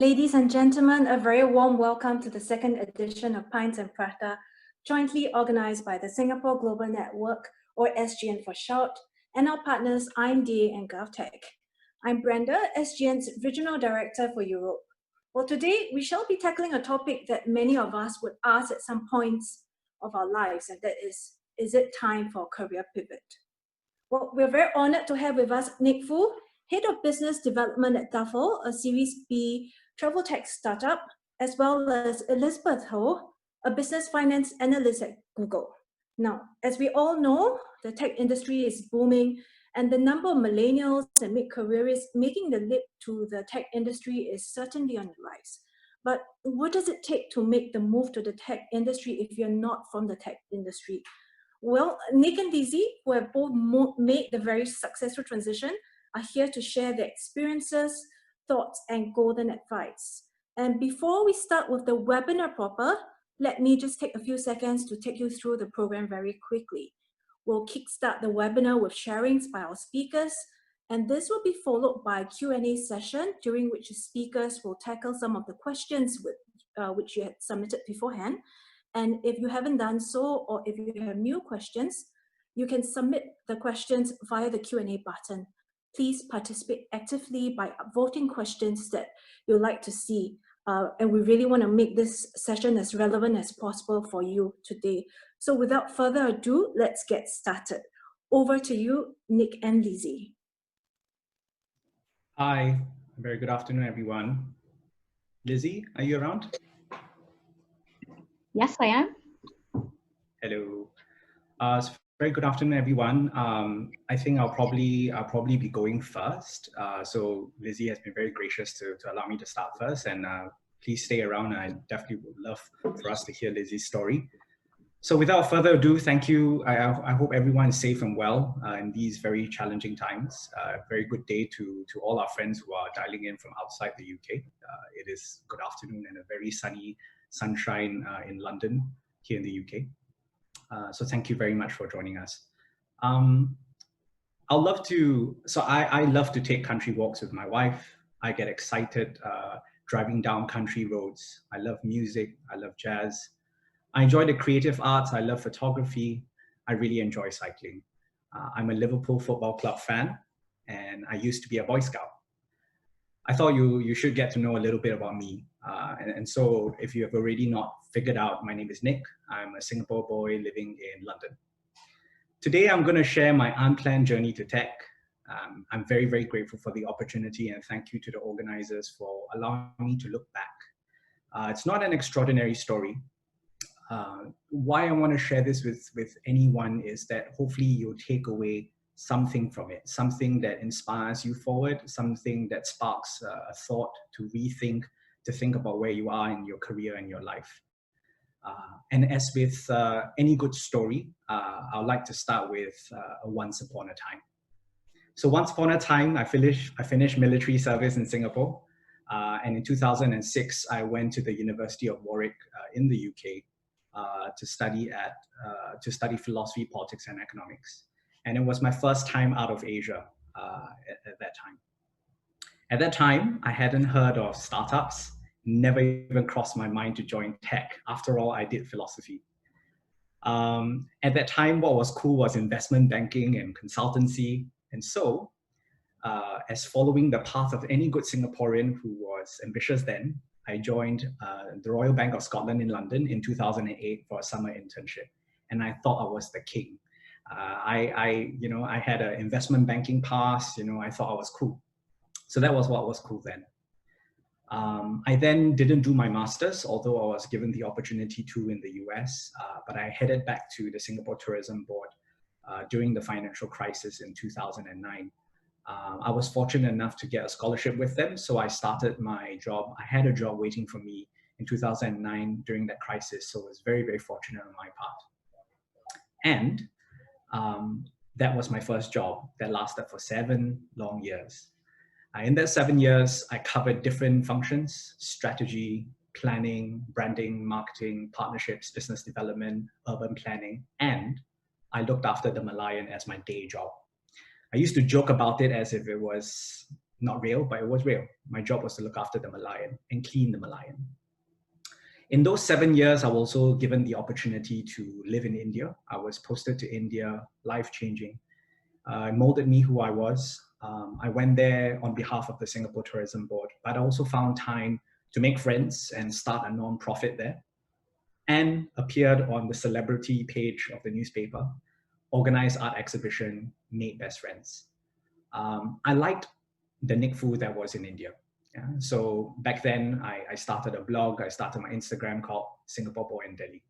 Ladies and gentlemen, a very warm welcome to the second edition of Pints and Prata, jointly organized by the Singapore Global Network, or SGN for short, and our partners IMDA and GovTech. I'm Brenda, SGN's Regional Director for Europe. Well, today we shall be tackling a topic that many of us would ask at some points of our lives, and that is it time for a career pivot? Well, we're very honored to have with us Nick Fu, Head of Business Development at Duffel, a Series B travel tech startup, as well as Elizabeth Ho, a business finance analyst at Google. Now, as we all know, the tech industry is booming, and the number of millennials and mid-careerists making the leap to the tech industry is certainly on the rise. But what does it take to make the move to the tech industry if you're not from the tech industry? Well, Nick and Lizzie, who have both made the very successful transition, are here to share their experiences, thoughts, and golden advice. And before we start with the webinar proper, let me just take a few seconds to take you through the program very quickly. We'll kickstart the webinar with sharings by our speakers, and this will be followed by a Q&A session during which the speakers will tackle some of the questions which you had submitted beforehand. And if you haven't done so, or if you have new questions, you can submit the questions via the Q&A button. Please participate actively by voting questions that you'd like to see. And we really want to make this session as relevant as possible for you today. So without further ado, let's get started. Over to you, Nick and Lizzie. Hi, very good afternoon, everyone. Lizzie, are you around? Yes, I am. Hello. Very good afternoon, everyone. I think I'll probably be going first. So Lizzie has been very gracious to allow me to start first, and please stay around. I definitely would love for us to hear Lizzie's story. So without further ado, thank you. I hope everyone is safe and well in these very challenging times. Very good day to all our friends who are dialing in from outside the UK. It is good afternoon and a very sunny sunshine in London here in the UK. So thank you very much for joining us. I love to take country walks with my wife. I get excited driving down country roads. I love music. I love jazz. I enjoy the creative arts. I love photography. I really enjoy cycling. I'm a Liverpool Football Club fan, and I used to be a Boy Scout. I thought you should get to know a little bit about me. And so if you have already not figured out, my name is Nick. I'm a Singapore boy living in London. Today, I'm going to share my unplanned journey to tech. I'm very, very grateful for the opportunity, and thank you to the organizers for allowing me to look back. It's not an extraordinary story. Why I want to share this with anyone is that hopefully you'll take away something from it, something that inspires you forward, something that sparks a thought to rethink, to think about where you are in your career and your life. And as with any good story, I'd like to start with once upon a time. So once upon a time, I finished military service in Singapore. And in 2006, I went to the University of Warwick in the UK to study philosophy, politics, and economics. And it was my first time out of Asia at that time. At that time, I hadn't heard of startups, never even crossed my mind to join tech. After all, I did philosophy. At that time, what was cool was investment banking and consultancy. And so, as following the path of any good Singaporean who was ambitious then, I joined the Royal Bank of Scotland in London in 2008 for a summer internship. And I thought I was the king. I had an investment banking pass, I thought I was cool. So that was what was cool then. I then didn't do my master's, although I was given the opportunity to in the US, but I headed back to the Singapore Tourism Board during the financial crisis in 2009. I was fortunate enough to get a scholarship with them, so I started my job. I had a job waiting for me in 2009 during that crisis, so I was very, very fortunate on my part. And that was my first job that lasted for 7 long years. In that 7 years, I covered different functions: strategy, planning, branding, marketing, partnerships, business development, urban planning, and I looked after the Malayan as my day job. I used to joke about it as if it was not real, but it was real. My job was to look after the Malayan and clean the Malayan. In those 7 years, I was also given the opportunity to live in India. I was posted to India, life-changing. It molded me who I was. I went there on behalf of the Singapore Tourism Board, but I also found time to make friends and start a non-profit there, and appeared on the celebrity page of the newspaper, Organised art exhibition, made best friends. I liked the Nick Fu that was in India. Yeah? So back then, I started a blog, I started my Instagram called Singapore Boy in Delhi.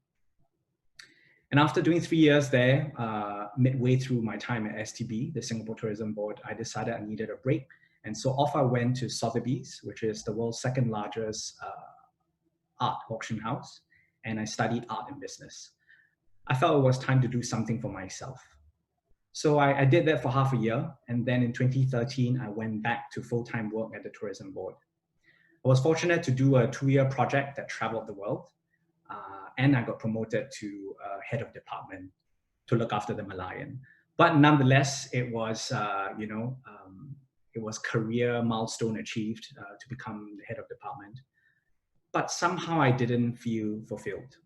And after doing 3 years there, midway through my time at STB, the Singapore Tourism Board, I decided I needed a break. And so off I went to Sotheby's, which is the world's second largest art auction house. And I studied art and business. I felt it was time to do something for myself. So I did that for half a year. And then in 2013, I went back to full-time work at the Tourism Board. I was fortunate to do a 2-year project that traveled the world. And I got promoted to head of department to look after the Malayan. But nonetheless, it was, it was career milestone achieved to become the head of department. But somehow I didn't feel fulfilled.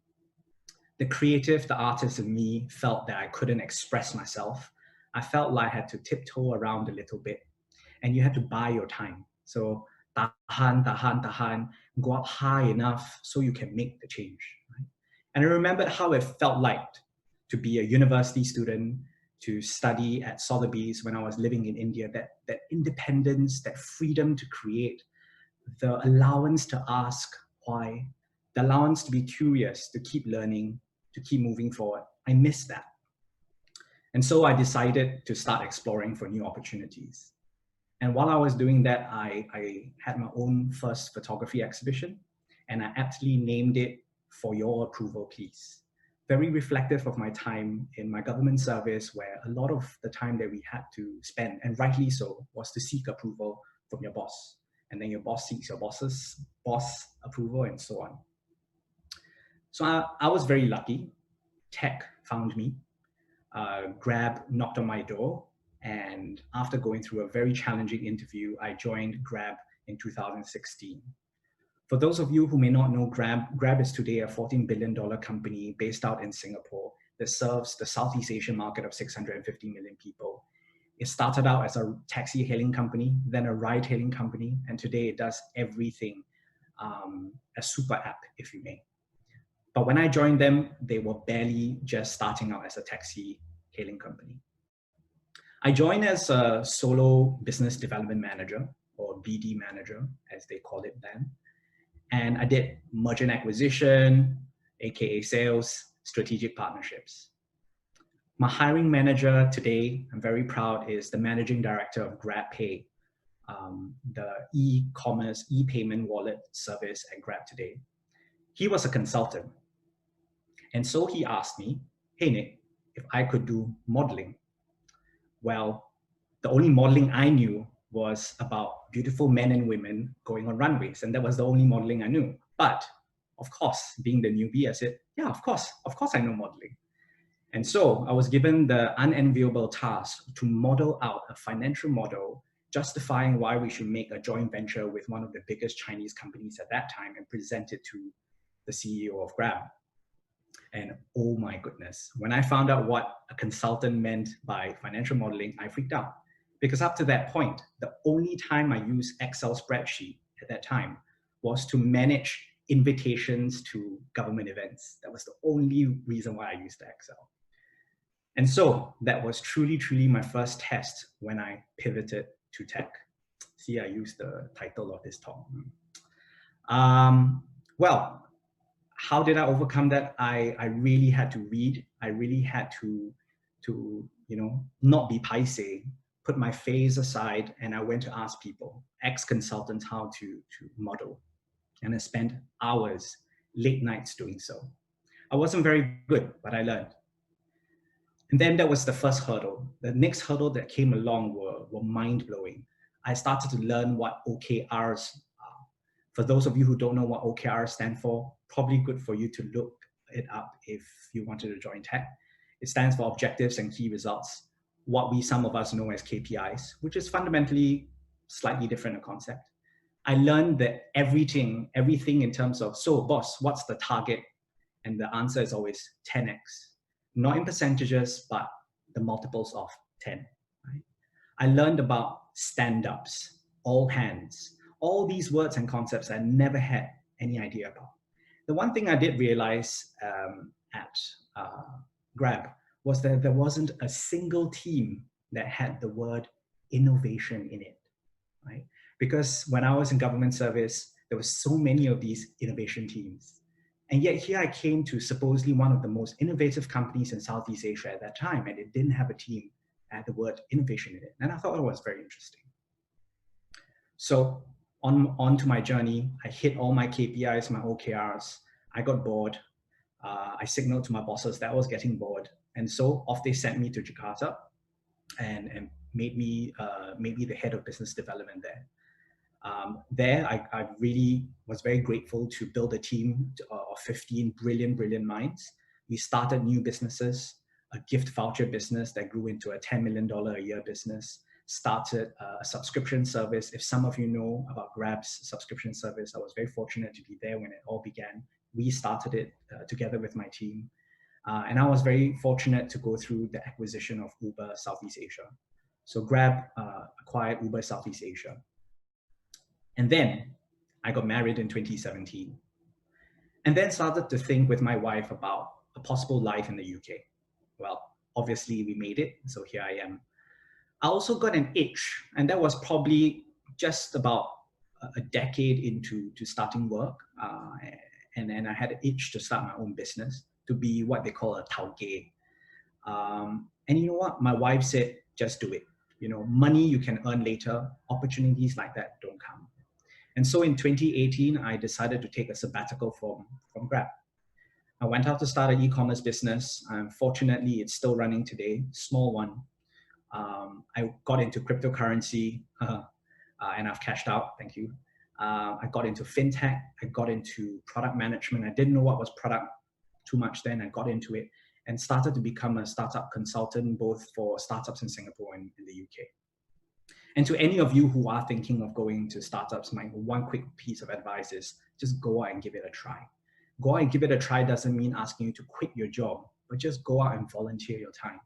The creative, the artist in me felt that I couldn't express myself. I felt like I had to tiptoe around a little bit, and you had to buy your time. So tahan, go up high enough so you can make the change. Right? And I remembered how it felt like to be a university student, to study at Sotheby's when I was living in India, that independence, that freedom to create, the allowance to ask why, the allowance to be curious, to keep learning, to keep moving forward. I missed that. And so I decided to start exploring for new opportunities. And while I was doing that, I had my own first photography exhibition, and I aptly named it For Your Approval, Please. Very reflective of my time in my government service, where a lot of the time that we had to spend, and rightly so, was to seek approval from your boss. And then your boss seeks your boss's boss approval, and so on. So I was very lucky. Tech found me. Grab knocked on my door. And after going through a very challenging interview, I joined Grab in 2016. For those of you who may not know Grab is today a $14 billion company based out in Singapore that serves the Southeast Asian market of 650 million people. It started out as a taxi hailing company, then a ride hailing company, and today it does everything, a super app, if you may. But when I joined them, they were barely just starting out as a taxi hailing company. I joined as a solo business development manager, or BD manager, as they call it then. And I did merger and acquisition, AKA sales, strategic partnerships. My hiring manager today, I'm very proud, is the managing director of GrabPay, the e-commerce, e-payment wallet service at Grab today. He was a consultant. And so he asked me, hey Nick, if I could do modeling. Well, the only modeling I knew was about beautiful men and women going on runways. And that was the only modeling I knew. But of course, being the newbie, I said, yeah, of course I know modeling. And so I was given the unenviable task to model out a financial model justifying why we should make a joint venture with one of the biggest Chinese companies at that time and present it to the CEO of Grab. And oh my goodness, when I found out what a consultant meant by financial modeling, I freaked out. Because up to that point, the only time I used Excel spreadsheet at that time was to manage invitations to government events. That was the only reason why I used the Excel. And so that was truly, truly my first test when I pivoted to tech. See, I used the title of this talk. Well, how did I overcome that? I really had to read. I really had to not be paiseh, put my face aside, and I went to ask people, ex-consultants, how to model. And I spent hours, late nights doing so. I wasn't very good, but I learned. And then that was the first hurdle. The next hurdle that came along were mind-blowing. I started to learn what OKRs are. For those of you who don't know what OKRs stand for, probably good for you to look it up if you wanted to join tech. It stands for Objectives and Key Results, what some of us know as KPIs, which is fundamentally slightly different a concept. I learned that everything in terms of, so boss, what's the target? And the answer is always 10x. Not in percentages, but the multiples of 10. Right? I learned about stand-ups, all hands, all these words and concepts I never had any idea about. The one thing I did realize at Grab was that there wasn't a single team that had the word innovation in it, right? Because when I was in government service, there were so many of these innovation teams. And yet here I came to supposedly one of the most innovative companies in Southeast Asia at that time, and it didn't have a team that had the word innovation in it. And I thought it was very interesting. So on to my journey, I hit all my KPIs, my OKRs. I got bored. I signaled to my bosses that I was getting bored. And so off they sent me to Jakarta and made me the head of business development there. There, I really was very grateful to build a team of 15 brilliant minds. We started new businesses, a gift voucher business that grew into a $10 million a year business, started a subscription service. If some of you know about Grab's subscription service, I was very fortunate to be there when it all began. We started it together with my team. And I was very fortunate to go through the acquisition of Uber Southeast Asia. So Grab acquired Uber Southeast Asia. And then I got married in 2017. And then started to think with my wife about a possible life in the UK. Well, obviously we made it, so here I am. I also got an itch, and that was probably just about a decade into starting work. And then I had an itch to start my own business, to be what they call a tauge. And you know what? My wife said, just do it. You know, money you can earn later, opportunities like that don't come. And so in 2018, I decided to take a sabbatical from Grab. I went out to start an e-commerce business. Fortunately, it's still running today, small one. I got into cryptocurrency and I've cashed out, thank you. I got into fintech, I got into product management. I didn't know what was product too much then. I got into it and started to become a startup consultant, both for startups in Singapore and in the UK. And to any of you who are thinking of going to startups, my one quick piece of advice is just go out and give it a try. Go out and give it a try doesn't mean asking you to quit your job, but just go out and volunteer your time.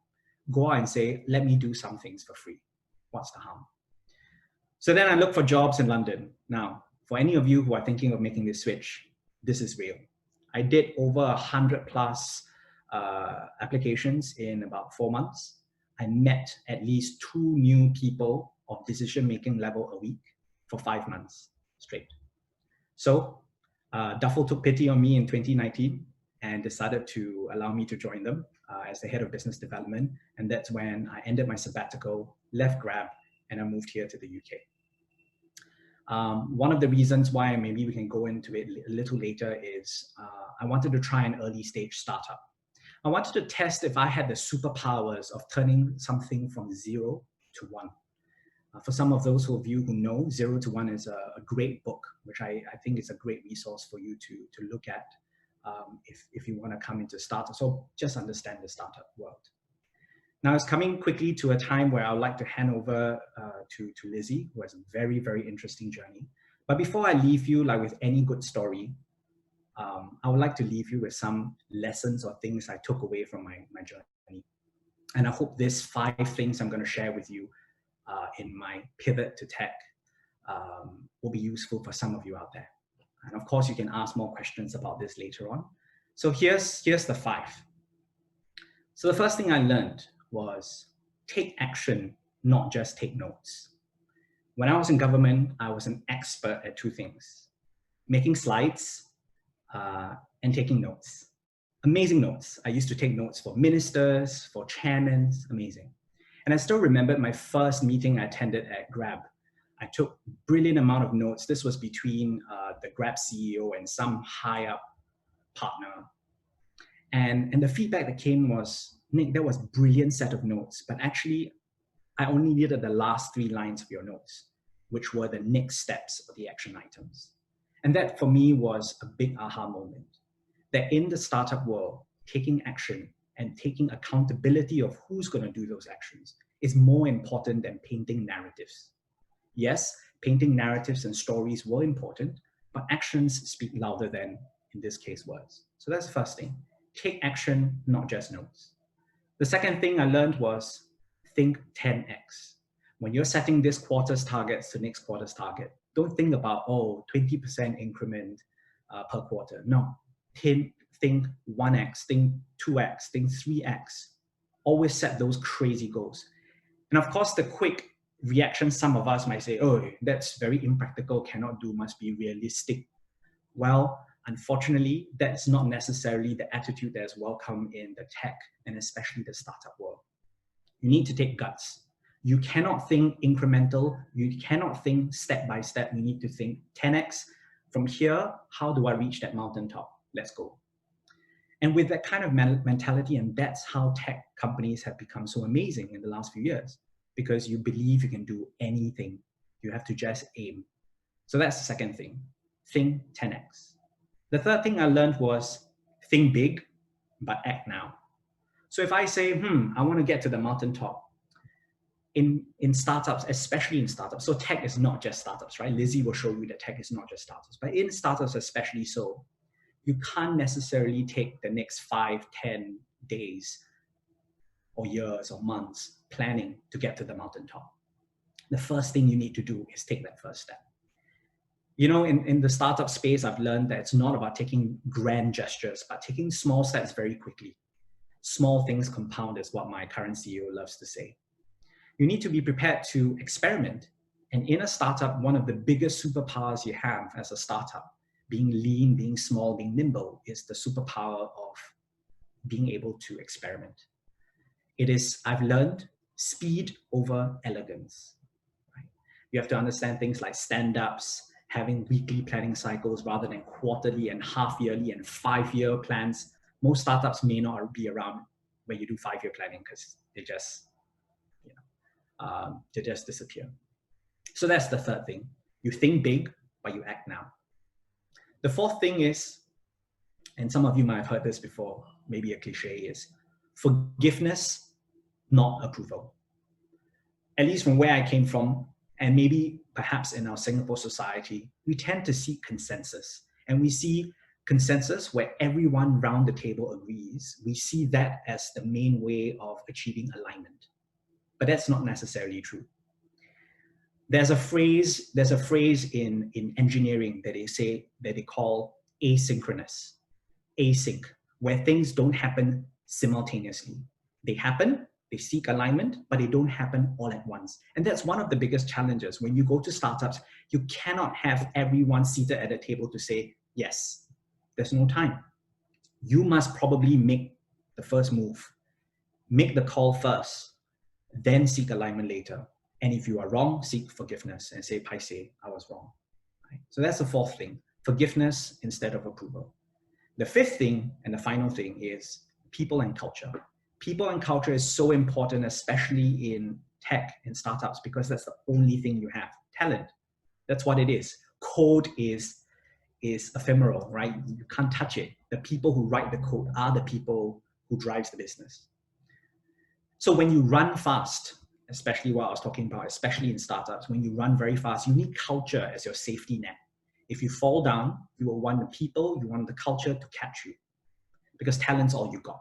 Go out and say, let me do some things for free. What's the harm? So then I looked for jobs in London. Now, for any of you who are thinking of making this switch, this is real. I did over 100 plus applications in about 4 months. I met at least 2 new people of decision-making level a week for 5 months straight. So Duffel took pity on me in 2019 and decided to allow me to join them as the head of business development. And that's when I ended my sabbatical, left Grab, and I moved here to the UK. One of the reasons why, maybe we can go into it a little later, is I wanted to try an early stage startup. I wanted to test if I had the superpowers of turning something from 0 to 1. For some of those of you who know, 0 to 1 is a great book, which I think is a great resource for you to look at if you want to come into startup. So just understand the startup world. Now it's coming quickly to a time where I would like to hand over to Lizzie, who has a very, very interesting journey. But before I leave you, like with any good story, I would like to leave you with some lessons or things I took away from my journey. And I hope these 5 things I'm going to share with you in my pivot to tech will be useful for some of you out there. And of course, you can ask more questions about this later on. So here's the 5. So the first thing I learned was take action, not just take notes. When I was in government, I was an expert at 2 things: making slides and taking notes. Amazing notes. I used to take notes for ministers, for chairmen, amazing. And I still remember my first meeting I attended at Grab. I took a brilliant amount of notes. This was between the Grab CEO and some high up partner. And the feedback that came was, Nick, that was a brilliant set of notes, but actually I only needed the last 3 lines of your notes, which were the next steps of the action items. And that for me was a big aha moment, that in the startup world, taking action and taking accountability of who's going to do those actions is more important than painting narratives. Yes, painting narratives and stories were important, but actions speak louder than, in this case, words. So that's the first thing. Take action, not just notes. The second thing I learned was think 10x. When you're setting this quarter's targets to next quarter's target, don't think about, 20% increment per quarter. No, think 1x, think 2x, think 3x. Always set those crazy goals. And of course, the quick reaction, some of us might say, oh, that's very impractical, cannot do, must be realistic. Well, unfortunately, that's not necessarily the attitude that is welcome in the tech and especially the startup world. You need to take guts. You cannot think incremental. You cannot think step by step. You need to think 10x. From here, how do I reach that mountaintop? Let's go. And with that kind of mentality, and that's how tech companies have become so amazing in the last few years, because you believe you can do anything. You have to just aim. So that's the second thing. Think 10x. The third thing I learned was think big, but act now. So if I say, I want to get to the mountaintop, in startups, especially in startups, so tech is not just startups, right? Lizzie will show you that tech is not just startups, but in startups especially so, you can't necessarily take the next 5, 10 days or years or months planning to get to the mountaintop. The first thing you need to do is take that first step. You know, in the startup space, I've learned that it's not about taking grand gestures, but taking small steps very quickly. Small things compound is what my current CEO loves to say. You need to be prepared to experiment. And in a startup, one of the biggest superpowers you have as a startup, being lean, being small, being nimble, is the superpower of being able to experiment. It is, I've learned, speed over elegance. Right? You have to understand things like stand-ups, having weekly planning cycles rather than quarterly and half-yearly and 5-year plans. Most startups may not be around when you do 5-year planning because they just, they just disappear. So that's the third thing. You think big, but you act now. The fourth thing is, and some of you might have heard this before, maybe a cliche, is forgiveness, not approval. At least from where I came from, and maybe perhaps in our Singapore society, we tend to seek consensus. And we see consensus where everyone around the table agrees. We see that as the main way of achieving alignment. But that's not necessarily true. There's a phrase in engineering that they call asynchronous, async, where things don't happen simultaneously. They happen, they seek alignment, but they don't happen all at once. And that's one of the biggest challenges. When you go to startups, you cannot have everyone seated at a table to say, yes, there's no time. You must probably make the first move, make the call first, then seek alignment later. And if you are wrong, seek forgiveness and say, "Paise, I was wrong." Right? So that's the fourth thing, forgiveness instead of approval. The fifth thing and the final thing is people and culture. People and culture is so important, especially in tech and startups, because that's the only thing you have. Talent, that's what it is. Code is ephemeral, right? You can't touch it. The people who write the code are the people who drives the business. So when you run fast, especially what I was talking about, especially in startups, when you run very fast, you need culture as your safety net. If you fall down, you will want the people, you want the culture to catch you, because talent's all you got.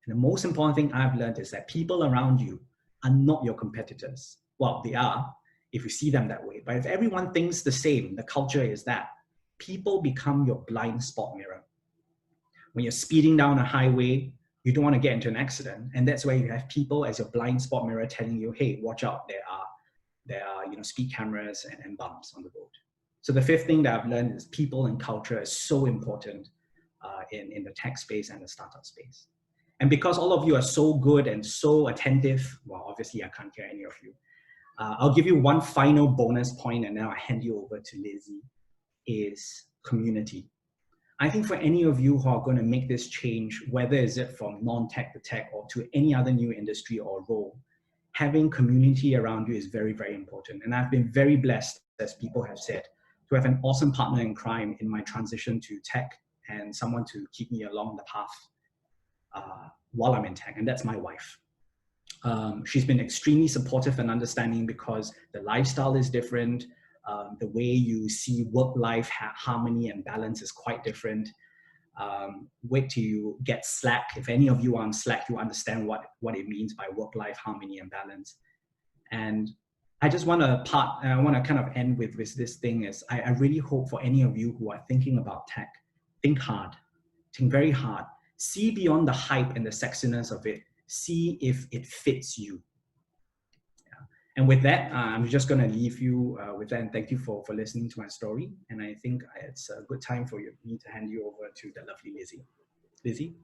And the most important thing I've learned is that people around you are not your competitors. Well, they are, if you see them that way. But if everyone thinks the same, the culture is that, people become your blind spot mirror. When you're speeding down a highway, you don't want to get into an accident. And that's where you have people as your blind spot mirror telling you, hey, watch out, there are speed cameras and bumps on the road. So the fifth thing that I've learned is people and culture is so important in the tech space and the startup space. And because all of you are so good and so attentive, well, obviously I can't hear any of you. I'll give you one final bonus point and now I hand you over to Lizzie, is community. I think for any of you who are going to make this change, whether is it from non-tech to tech or to any other new industry or role, having community around you is very, very important. And I've been very blessed, as people have said, to have an awesome partner in crime in my transition to tech and someone to keep me along the path while I'm in tech, and that's my wife. She's been extremely supportive and understanding because the lifestyle is different. The way you see work-life harmony and balance is quite different. Wait till you get Slack. If any of you are on Slack, you understand what it means by work-life harmony and balance. And I just want to kind of end with this thing is I really hope for any of you who are thinking about tech, think hard, think very hard, see beyond the hype and the sexiness of it, see if it fits you. Yeah. And with that, I'm just going to leave you with that, and thank you for listening to my story. And I think it's a good time for me to hand you over to the lovely Lizzie. Lizzie?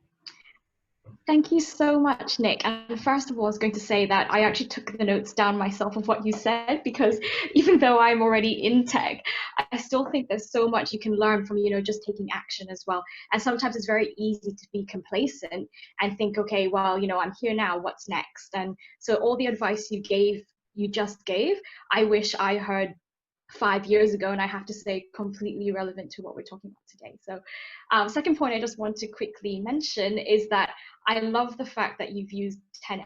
Thank you so much, Nick. And first of all, I was going to say that I actually took the notes down myself of what you said, because even though I'm already in tech, I still think there's so much you can learn from, just taking action as well. And sometimes it's very easy to be complacent and think, okay, well, I'm here now, what's next? And so all the advice you just gave, I wish I heard 5 years ago, and I have to say completely relevant to what we're talking about today. So second point I just want to quickly mention is that I love the fact that you've used 10x.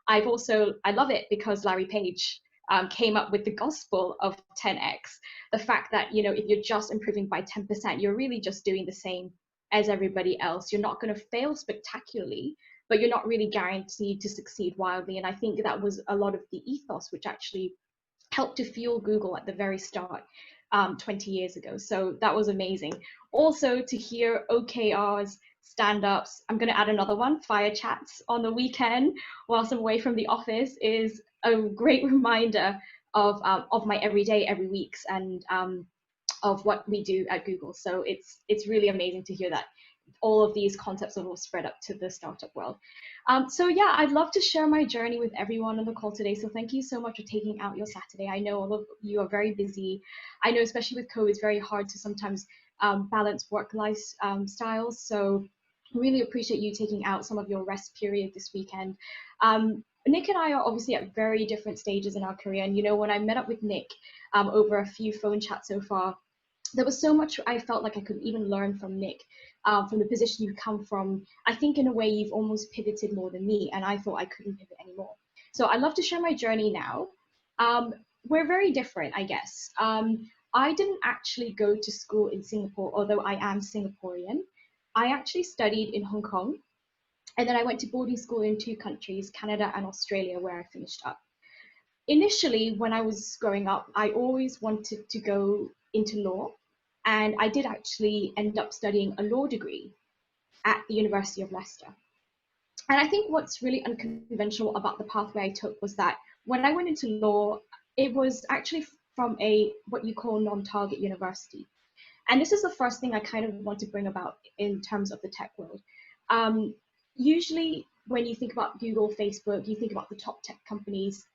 I love it because Larry Page came up with the gospel of 10x. The fact that, if you're just improving by 10%, you're really just doing the same as everybody else. You're not going to fail spectacularly, but you're not really guaranteed to succeed wildly. And I think that was a lot of the ethos which actually helped to fuel Google at the very start 20 years ago. So that was amazing. Also to hear OKRs, stand-ups, I'm going to add another one, fire chats on the weekend whilst I'm away from the office, is a great reminder of my everyday, every week's, and of what we do at Google. So it's really amazing to hear that all of these concepts are all spread up to the startup world. So yeah, I'd love to share my journey with everyone on the call today. So thank you so much for taking out your Saturday. I know all of you are very busy. I know especially with COVID, it's very hard to sometimes balance work-life styles. So really appreciate you taking out some of your rest period this weekend. Nick and I are obviously at very different stages in our career. And when I met up with Nick over a few phone chats so far, there was so much I felt like I could even learn from Nick, from the position you come from. I think in a way you've almost pivoted more than me, and I thought I couldn't pivot anymore. So I'd love to share my journey now. We're very different, I guess. I didn't actually go to school in Singapore, although I am Singaporean. I actually studied in Hong Kong, and then I went to boarding school in 2 countries, Canada and Australia, where I finished up. Initially, when I was growing up, I always wanted to go into law. And I did actually end up studying a law degree at the University of Leicester. And I think what's really unconventional about the pathway I took was that when I went into law, it was actually from what you call non-target university. And this is the first thing I kind of want to bring about in terms of the tech world. Usually when you think about Google, Facebook, you think about the top tech companies,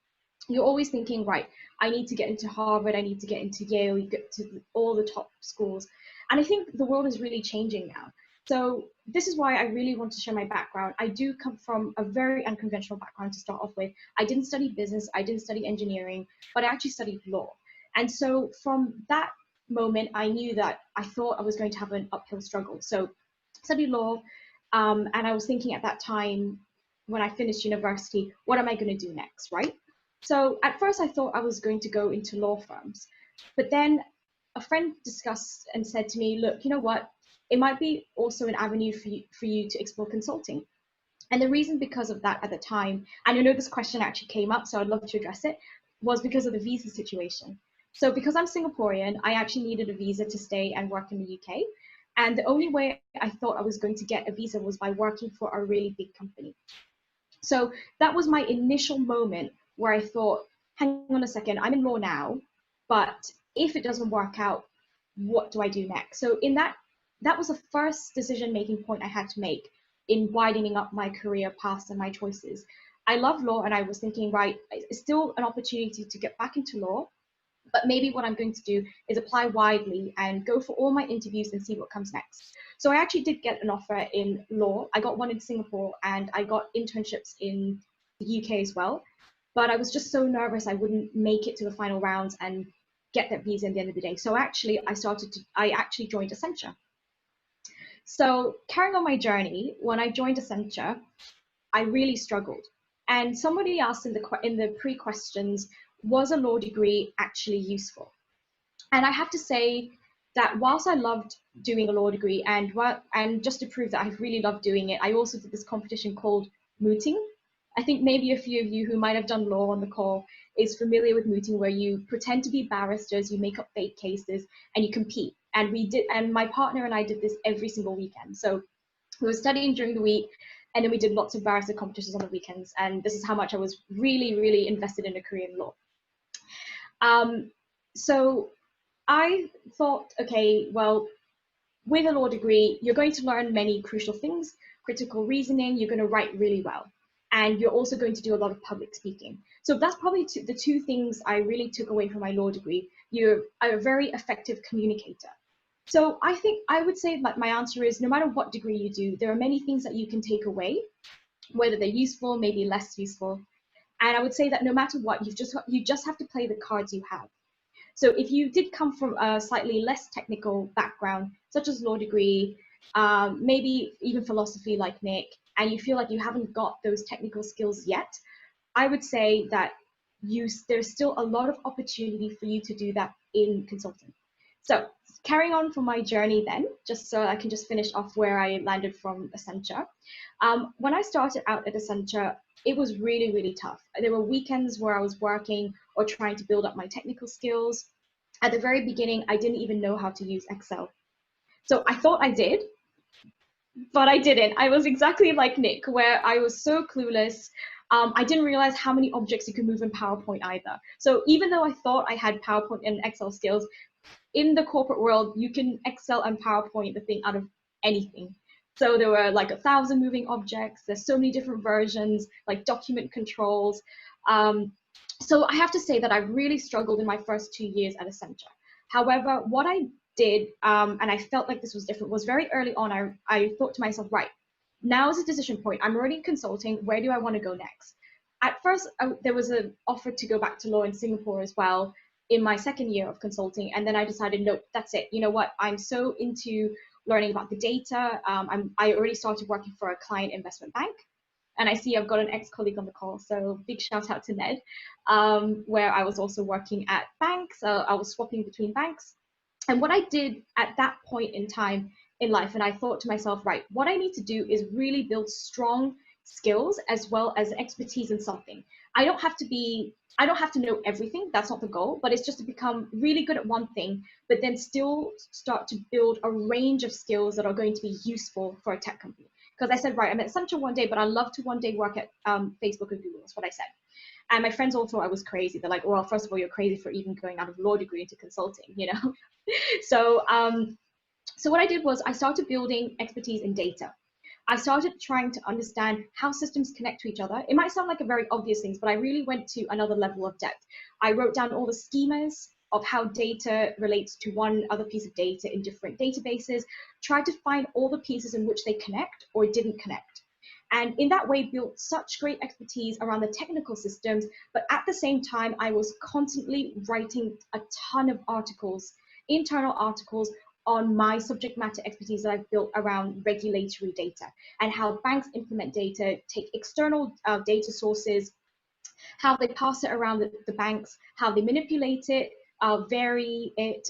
you're always thinking, right, I need to get into Harvard, I need to get into Yale, you get to all the top schools. And I think the world is really changing now. So this is why I really want to share my background. I do come from a very unconventional background to start off with. I didn't study business, I didn't study engineering, but I actually studied law. And so from that moment, I knew that I thought I was going to have an uphill struggle. So I studied law, and I was thinking at that time, when I finished university, what am I going to do next, right? So at first I thought I was going to go into law firms, but then a friend discussed and said to me, look, you know what, it might be also an avenue for you to explore consulting. And the reason because of that at the time, and I know this question actually came up, so I'd love to address it, was because of the visa situation. So because I'm Singaporean, I actually needed a visa to stay and work in the UK. And the only way I thought I was going to get a visa was by working for a really big company. So that was my initial moment where I thought, hang on a second, I'm in law now, but if it doesn't work out, what do I do next? So in that was the first decision-making point I had to make in widening up my career paths and my choices. I love law, and I was thinking, right, it's still an opportunity to get back into law, but maybe what I'm going to do is apply widely and go for all my interviews and see what comes next. So I actually did get an offer in law. I got one in Singapore, and I got internships in the UK as well. But I was just so nervous I wouldn't make it to the final rounds and get that visa at the end of the day. So actually, I actually joined Accenture. So carrying on my journey, when I joined Accenture, I really struggled. And somebody asked in the pre-questions, was a law degree actually useful? And I have to say that whilst I loved doing a law degree, and just to prove that I really loved doing it, I also did this competition called mooting. I think maybe a few of you who might have done law on the call is familiar with mooting, where you pretend to be barristers, you make up fake cases, and you compete. And my partner and I did this every single weekend. So we were studying during the week, and then we did lots of barrister competitions on the weekends. And this is how much I was really, really invested in a career in law. So I thought, okay, well, with a law degree, you're going to learn many crucial things: critical reasoning, you're going to write really well, and you're also going to do a lot of public speaking. So that's probably the two things I really took away from my law degree. You're a very effective communicator. So I think I would say that my answer is, no matter what degree you do, there are many things that you can take away, whether they're useful, maybe less useful. And I would say that no matter what, you just have to play the cards you have. So if you did come from a slightly less technical background, such as law degree, maybe even philosophy like Nick, and you feel like you haven't got those technical skills yet, I would say that there's still a lot of opportunity for you to do that in consulting. So carrying on from my journey then, just so I can just finish off where I landed from Accenture. When I started out at Accenture, it was really, really tough. There were weekends where I was working or trying to build up my technical skills. At the very beginning, I didn't even know how to use Excel. So I thought I did, but I didn't. I was exactly like Nick, where I was so clueless. I didn't realize how many objects you could move in PowerPoint either. So even though I thought I had PowerPoint and Excel skills, in the corporate world, you can Excel and PowerPoint the thing out of anything. So there were like 1,000 moving objects. There's so many different versions, like document controls. So I have to say that I really struggled in my first 2 years at Accenture. However, what I did, and I felt like this was different, was very early on, I thought to myself, right, now is a decision point. I'm already consulting. Where do I want to go next? At first, there was an offer to go back to law in Singapore as well in my second year of consulting. And then I decided, no, that's it. You know what? I'm so into learning about the data. I already started working for a client investment bank. And I see I've got an ex-colleague on the call, so big shout out to Ned, where I was also working at banks. I was swapping between banks. And what I did at that point in time in life, and I thought to myself, right, what I need to do is really build strong skills as well as expertise in something. I don't have to know everything, that's not the goal, but it's just to become really good at one thing, but then still start to build a range of skills that are going to be useful for a tech company. Because I said, right, I'm at Accenture one day, but I'd love to one day work at Facebook and Google, that's what I said. And my friends all thought I was crazy. They're like, well, first of all, you're crazy for even going out of law degree into consulting, you know? So what I did was I started building expertise in data. I started trying to understand how systems connect to each other. It might sound like a very obvious thing, but I really went to another level of depth. I wrote down all the schemas of how data relates to one other piece of data in different databases, tried to find all the pieces in which they connect or didn't connect. And in that way, built such great expertise around the technical systems, but at the same time, I was constantly writing a ton of articles, internal articles, on my subject matter expertise that I've built around regulatory data and how banks implement data, take external data sources, how they pass it around the banks, how they manipulate it, vary it,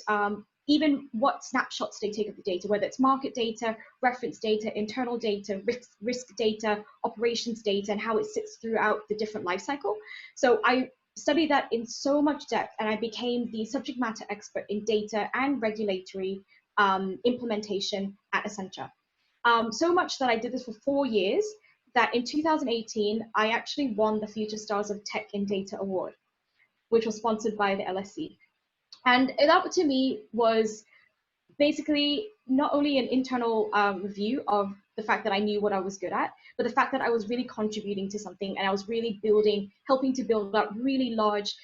even what snapshots they take of the data, whether it's market data, reference data, internal data, risk data, operations data, and how it sits throughout the different life cycle. So I studied that in so much depth, and I became the subject matter expert in data and regulatory implementation at Accenture. So much that I did this for 4 years, that in 2018, I actually won the Future Stars of Tech in Data Award, which was sponsored by the LSE. And that to me was basically not only an internal review of the fact that I knew what I was good at, but the fact that I was really contributing to something, and I was really helping to build up really large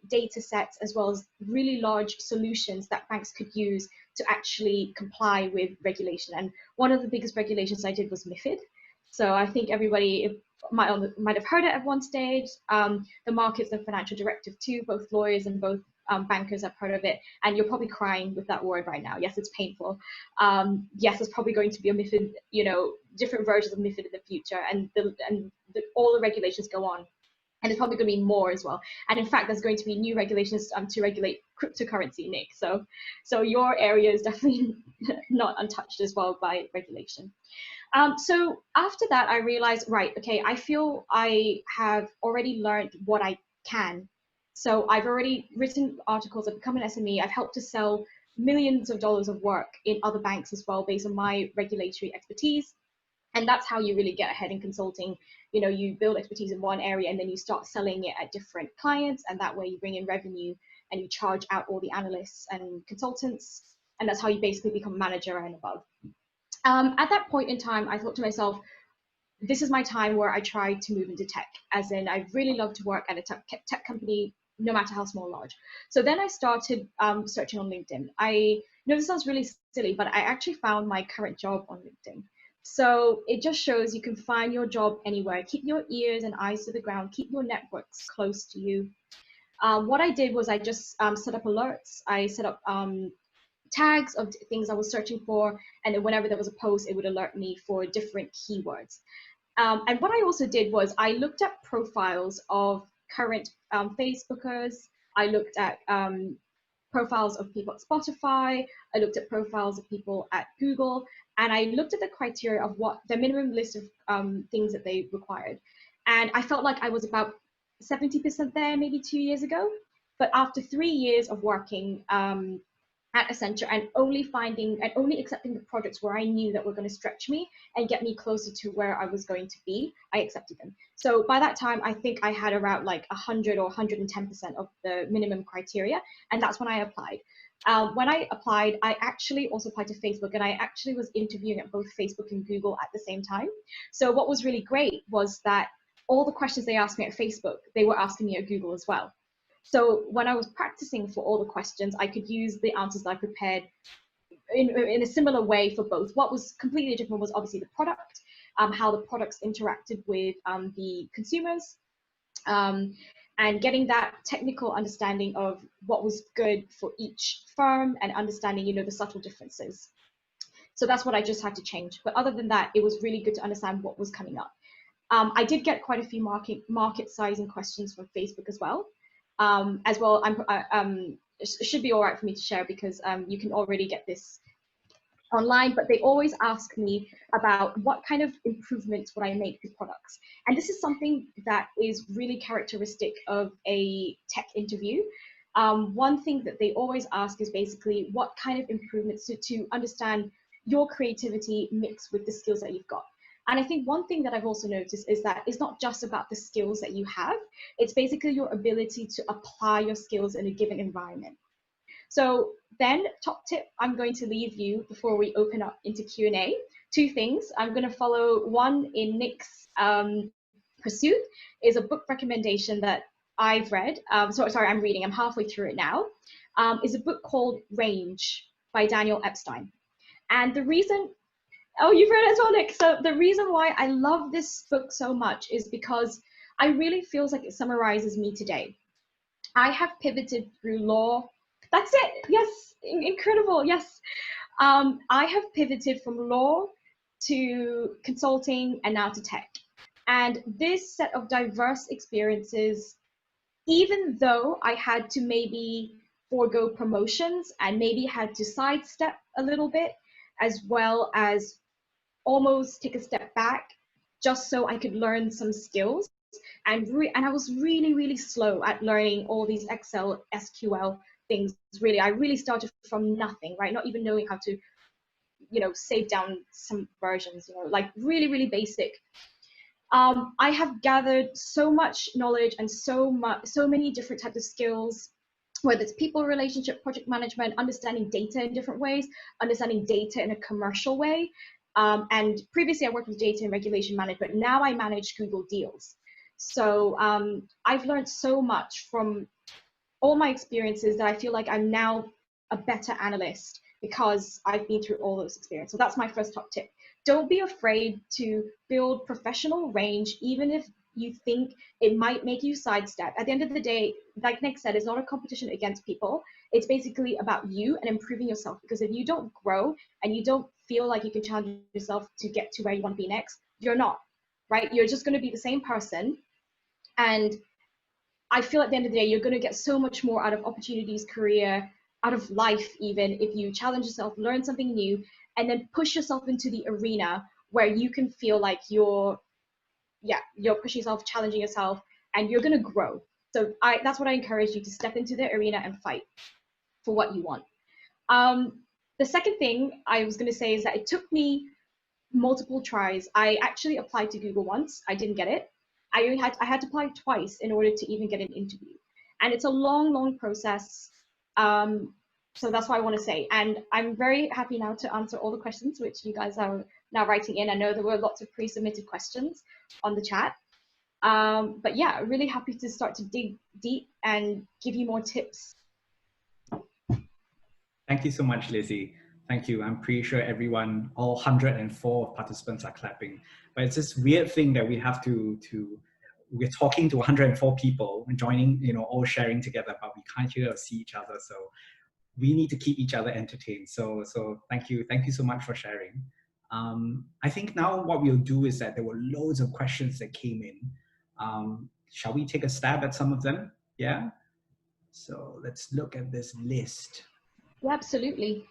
data sets, as well as really large solutions that banks could use to actually comply with regulation. And one of the biggest regulations I did was MiFID. So I think everybody might have heard it at one stage. The Markets and Financial Directive 2, both lawyers and both bankers are part of it, and you're probably crying with that word right now. Yes, it's painful. Yes, there's probably going to be a MiFID, different versions of MiFID in the future, and all the regulations go on. And there's probably going to be more as well. And in fact, there's going to be new regulations to regulate cryptocurrency, Nick. So your area is definitely not untouched as well by regulation. So after that, I realized, right, okay, I feel I have already learned what I can. So I've already written articles, I've become an SME, I've helped to sell millions of dollars of work in other banks as well, based on my regulatory expertise. And that's how you really get ahead in consulting. You build expertise in one area and then you start selling it at different clients, and that way you bring in revenue and you charge out all the analysts and consultants, and that's how you basically become a manager and above. At that point in time, I thought to myself, this is my time where I try to move into tech, as in I really love to work at a tech company, no matter how small or large. So then I started searching on LinkedIn. I know this sounds really silly, but I actually found my current job on LinkedIn. So it just shows you can find your job anywhere. Keep your ears and eyes to the ground. Keep your networks close to you. What I did was I just set up alerts. I set up tags of things I was searching for, and then whenever there was a post, it would alert me for different keywords. And what I also did was I looked at profiles of current Facebookers. I looked at profiles of people at Spotify. I looked at profiles of people at Google, and I looked at the criteria of what the minimum list of things that they required. And I felt like I was about 70% there maybe 2 years ago. But after 3 years of working at Accenture and only accepting the projects where I knew that were going to stretch me and get me closer to where I was going to be, I accepted them. So by that time, I think I had around like 100 or 110% of the minimum criteria, and that's when I applied. When I applied, I actually also applied to Facebook, and I actually was interviewing at both Facebook and Google at the same time. So what was really great was that all the questions they asked me at Facebook, they were asking me at Google as well. So when I was practicing for all the questions, I could use the answers that I prepared in a similar way for both. What was completely different was obviously the product, how the products interacted with the consumers, and getting that technical understanding of what was good for each firm and understanding, the subtle differences. So that's what I just had to change. But other than that, it was really good to understand what was coming up. I did get quite a few market sizing questions from Facebook as well. It should be all right for me to share because you can already get this online, but they always ask me about what kind of improvements would I make to products. And this is something that is really characteristic of a tech interview. One thing that they always ask is basically what kind of improvements to understand your creativity mixed with the skills that you've got. And I think one thing that I've also noticed is that it's not just about the skills that you have, it's basically your ability to apply your skills in a given environment. So then, top tip, I'm going to leave you before we open up into Q&A. 2 things. I'm going to follow one in Nick's pursuit is a book recommendation that I've read. Sorry, I'm reading. I'm halfway through it now. Is a book called Range by Daniel Epstein. And the reason, oh, you've read it as well, Nick. So the reason why I love this book so much is because I really feels like it summarizes me today. I have pivoted through law. That's it. Yes, incredible. Yes. I have pivoted from law to consulting and now to tech. And this set of diverse experiences, even though I had to maybe forego promotions and maybe had to sidestep a little bit, as well as almost take a step back just so I could learn some skills. And I was really, really slow at learning all these Excel, SQL things. Really, I really started from nothing, right? Not even knowing how to, save down some versions, like really, really basic. I have gathered so much knowledge and so many different types of skills, whether it's people relationship, project management, understanding data in different ways, understanding data in a commercial way. And previously I worked with data and regulation management. Now I manage Google deals. So I've learned so much from all my experiences that I feel like I'm now a better analyst because I've been through all those experiences. So that's my first top tip. Don't be afraid to build professional range, even if you think it might make you sidestep. At the end of the day, like Nick said, it's not a competition against people. It's basically about you and improving yourself, because if you don't grow and you don't feel like you can challenge yourself to get to where you want to be next, you're not, right? You're just going to be the same person. And I feel at the end of the day, you're going to get so much more out of opportunities, career, out of life, even if you challenge yourself, learn something new, and then push yourself into the arena where you can feel like you're pushing yourself, challenging yourself, and you're going to grow. So that's what I encourage you to step into the arena and fight for what you want. The second thing I was going to say is that it took me multiple tries. I actually applied to Google once. I didn't get it. I had to apply twice in order to even get an interview. And it's a long process. So that's what I want to say. And I'm very happy now to answer all the questions which you guys are now writing in. I know there were lots of pre-submitted questions on the chat. But yeah, really happy to start to dig deep and give you more tips. Thank you so much, Lizzie. Thank you. I'm pretty sure everyone, all 104 participants are clapping. But it's this weird thing that we have we're talking to 104 people and joining, all sharing together, but we can't hear or see each other. So we need to keep each other entertained. So thank you. Thank you so much for sharing. I think now what we'll do is that there were loads of questions that came in. Shall we take a stab at some of them? Yeah. So let's look at this list. Yeah, absolutely.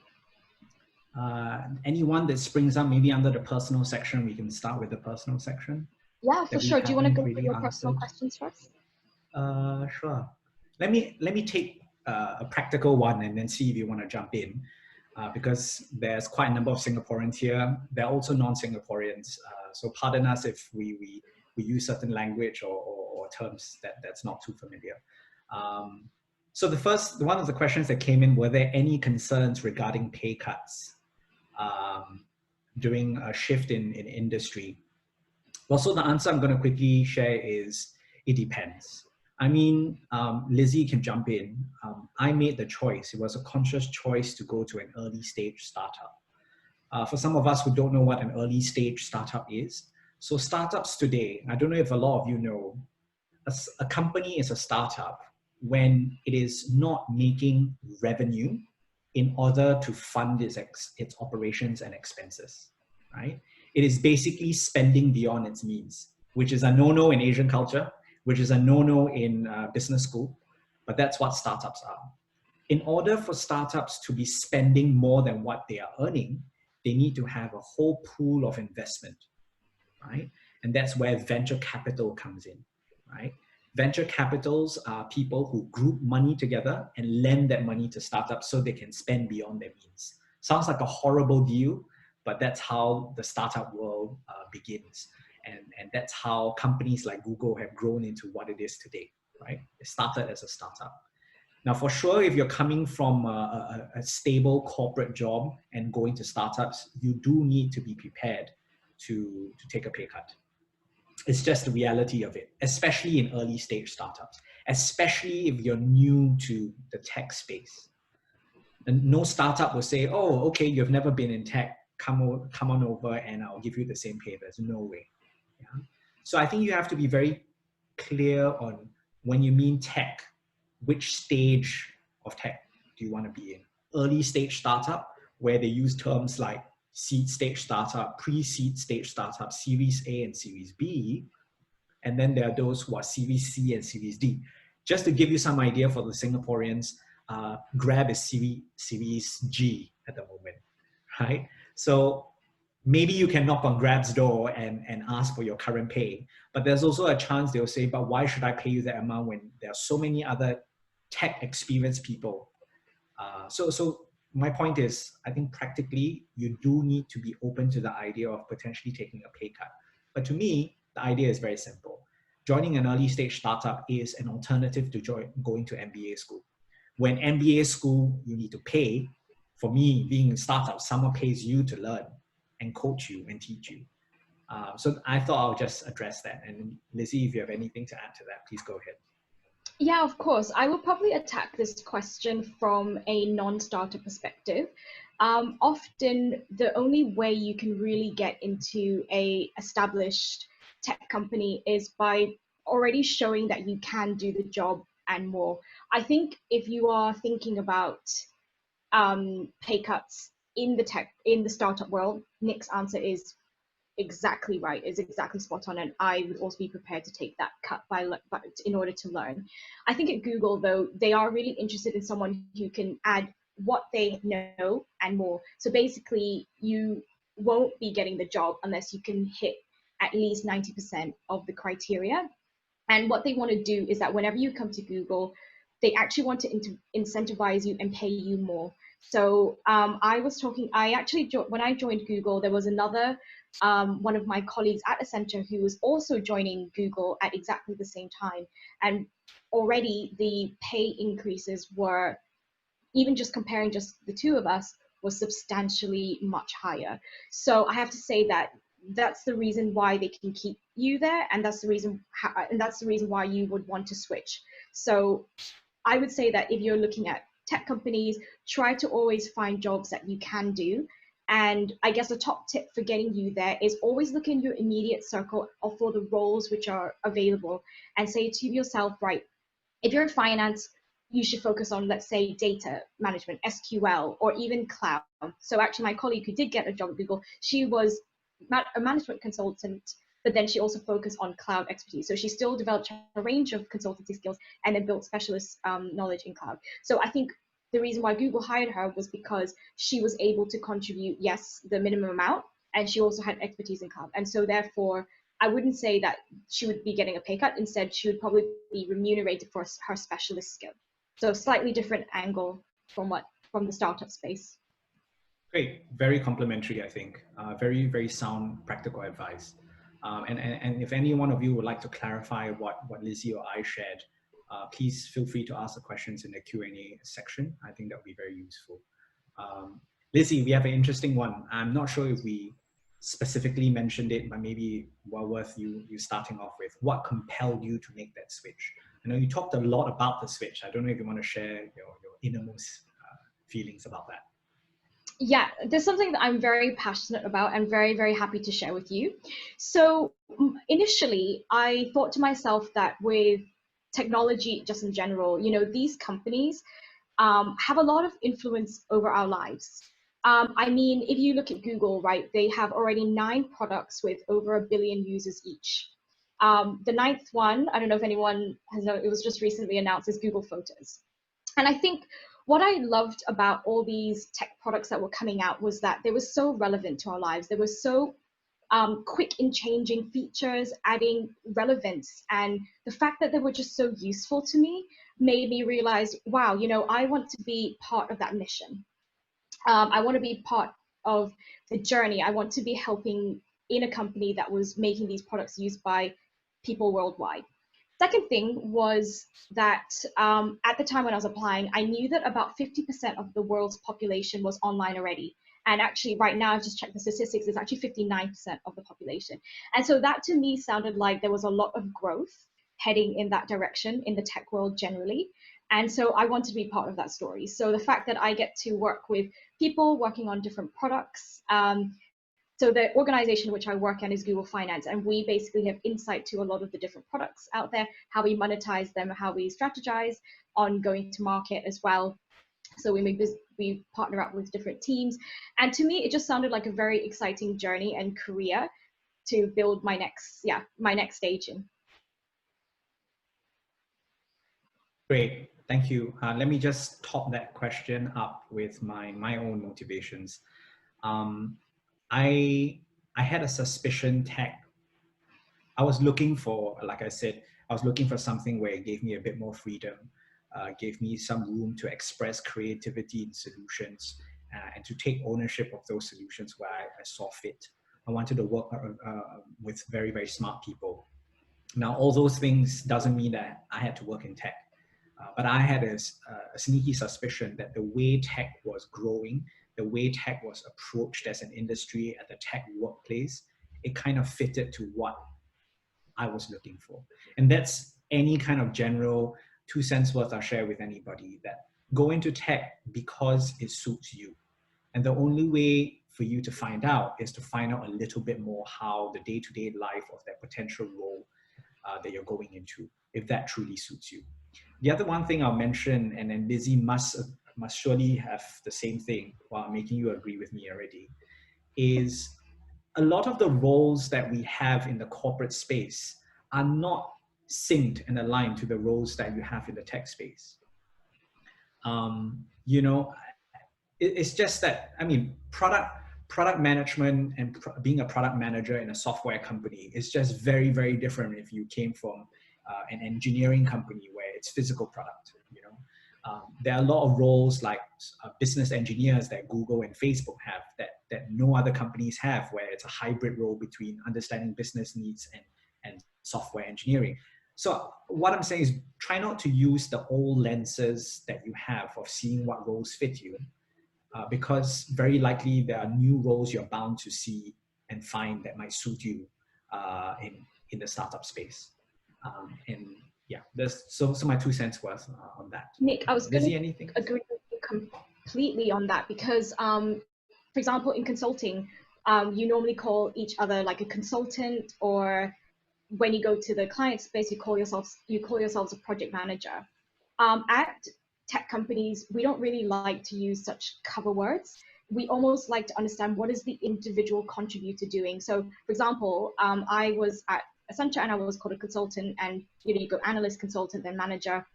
Anyone that springs up maybe under the personal section, we can start with the personal section. Yeah, for sure. Do you want to go really through your personal questions first? Sure. Let me take a practical one and then see if you want to jump in, because there's quite a number of Singaporeans here. There are also non-Singaporeans, so pardon us if we use certain language or terms that's not too familiar. So one of the questions that came in, were there any concerns regarding pay cuts during a shift in industry? Well, so the answer I'm going to quickly share is it depends. I mean, Lizzie can jump in. I made the choice. It was a conscious choice to go to an early stage startup. For some of us who don't know what an early stage startup is, so startups today, I don't know if a lot of you know, a company is a startup when it is not making revenue in order to fund its operations and expenses, right? It is basically spending beyond its means, which is a no-no in Asian culture, which is a no-no in business school, but that's what startups are. In order for startups to be spending more than what they are earning, they need to have a whole pool of investment, right? And that's where venture capital comes in, right? Venture capitals are people who group money together and lend that money to startups so they can spend beyond their means. Sounds like a horrible deal, but that's how the startup world begins. And that's how companies like Google have grown into what it is today, right? It started as a startup. Now, for sure, if you're coming from a stable corporate job and going to startups, you do need to be prepared to take a pay cut. It's just the reality of it, especially in early stage startups, especially if you're new to the tech space. And no startup will say, oh, okay, you've never been in tech, come on over and I'll give you the same pay. There's no way. Yeah? So I think you have to be very clear on when you mean tech, which stage of tech do you want to be in? Early stage startup, where they use terms like seed stage startup, pre-seed stage startup, Series A and Series B. And then there are those who are Series C and Series D. Just to give you some idea for the Singaporeans, Grab is Series G at the moment, right? So maybe you can knock on Grab's door and ask for your current pay, but there's also a chance they'll say, but why should I pay you that amount when there are so many other tech experienced people? So my point is, I think practically you do need to be open to the idea of potentially taking a pay cut. But to me, the idea is very simple. Joining an early stage startup is an alternative to going to MBA school. When MBA school, you need to pay. For me, being a startup, someone pays you to learn and coach you and teach you. So I thought I'll just address that. And Lizzie, if you have anything to add to that, please go ahead. Yeah, of course. I will probably attack this question from a non-starter perspective. Often the only way you can really get into a established tech company is by already showing that you can do the job and more. I think if you are thinking about pay cuts in the startup world, Nick's answer is exactly right, is exactly spot on, and I would also be prepared to take that cut in order to learn. I think at Google, though, they are really interested in someone who can add what they know and more. So basically, you won't be getting the job unless you can hit at least 90% of the criteria. And what they want to do is that whenever you come to Google, they actually want to incentivize you and pay you more. So I actually, when I joined Google, there was another one of my colleagues at Accenture who was also joining Google at exactly the same time. And already the pay increases were, even just comparing just the two of us, was substantially much higher. So I have to say that that's the reason why they can keep you there, and that's the reason why you would want to switch. So I would say that if you're looking at tech companies, try to always find jobs that you can do. And I guess a top tip for getting you there is always look in your immediate circle for the roles which are available, and say to yourself, right, if you're in finance, you should focus on, let's say, data management, SQL, or even cloud. So actually my colleague who did get a job at Google, she was a management consultant, but then she also focused on cloud expertise. So she still developed a range of consultancy skills and then built specialist knowledge in cloud. So I think the reason why Google hired her was because she was able to contribute, yes, the minimum amount, and she also had expertise in cloud. And so therefore, I wouldn't say that she would be getting a pay cut. Instead, she would probably be remunerated for her specialist skill. So slightly different angle from the startup space. Great, very complimentary, I think. Very, very sound practical advice. And if any one of you would like to clarify what Lizzie or I shared, please feel free to ask the questions in the Q&A section. I think that would be very useful. Lizzie, we have an interesting one. I'm not sure if we specifically mentioned it, but maybe well worth you starting off with. What compelled you to make that switch? I know you talked a lot about the switch. I don't know if you want to share your innermost feelings about that. Yeah, there's something that I'm very passionate about and very, very happy to share with you. So initially, I thought to myself that with technology, just in general, these companies have a lot of influence over our lives. I mean, if you look at Google, right, they have already 9 products with over 1 billion users each. The 9th one, I don't know if anyone has known, it was just recently announced, is Google Photos. And I think what I loved about all these tech products that were coming out was that they were so relevant to our lives. They were so quick in changing features, adding relevance. And the fact that they were just so useful to me made me realize, wow, I want to be part of that mission. I want to be part of the journey. I want to be helping in a company that was making these products used by people worldwide. Second thing was that at the time when I was applying, I knew that about 50% of the world's population was online already. And actually right now, I've just checked the statistics, it's actually 59% of the population. And so that to me sounded like there was a lot of growth heading in that direction in the tech world generally. And so I wanted to be part of that story. So the fact that I get to work with people working on different products, so the organization which I work in is Google Finance, and we basically have insight to a lot of the different products out there, how we monetize them, how we strategize on going to market as well. So we partner up with different teams. And to me, it just sounded like a very exciting journey and career to build my next stage in. Great, thank you. Let me just top that question up with my own motivations. I had a suspicion tech. I was looking for, like I said, I was looking for something where it gave me a bit more freedom, gave me some room to express creativity in solutions and to take ownership of those solutions where I saw fit. I wanted to work with very, very smart people. Now, all those things doesn't mean that I had to work in tech, but I had a sneaky suspicion that the way tech was growing, the way tech was approached as an industry at the tech workplace, it kind of fitted to what I was looking for. And that's any kind of general 2 cents worth I'll share with anybody, that go into tech because it suits you. And the only way for you to find out is to find out a little bit more how the day-to-day life of that potential role that you're going into, if that truly suits you. The other one thing I'll mention, and then Lizzie must surely have the same thing while making you agree with me already, is a lot of the roles that we have in the corporate space are not synced and aligned to the roles that you have in the tech space. You know, it's just that, I mean, product management and being a product manager in a software company is just very, very different if you came from an engineering company where it's physical product, you know. There are a lot of roles like business engineers that Google and Facebook have that no other companies have, where it's a hybrid role between understanding business needs and software engineering. So what I'm saying is try not to use the old lenses that you have of seeing what roles fit you, because very likely there are new roles you're bound to see and find that might suit you in the startup space. And yeah, so my 2 cents worth on that. Nick, I was going to anything? Agree with you completely on that, because for example, in consulting, you normally call each other like a consultant, or when you go to the client space, you call yourselves a project manager. At tech companies, we don't really like to use such cover words. We almost like to understand what is the individual contributor doing. So, for example, I was at Accenture and I was called a consultant, and you go analyst, consultant, then manager.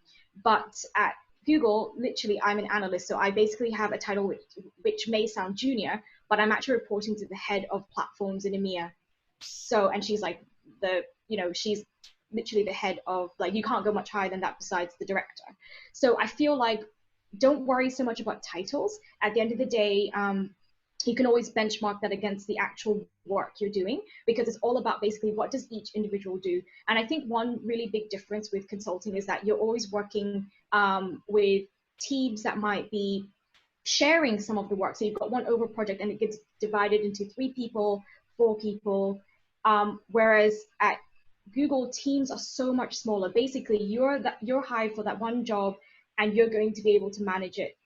But at Google, literally, I'm an analyst. So I basically have a title which may sound junior, but I'm actually reporting to the head of platforms in EMEA. So, and she's like she's literally the head of, like, you can't go much higher than that besides the director. So I feel like don't worry so much about titles. At the end of the day, you can always benchmark that against the actual work you're doing, because it's all about basically what does each individual do. And I think one really big difference with consulting is that you're always working with teams that might be sharing some of the work. So you've got one over project and it gets divided into 3 people, 4 people. Whereas at Google, teams are so much smaller. Basically, you're hired for that one job, and you're going to be able to manage it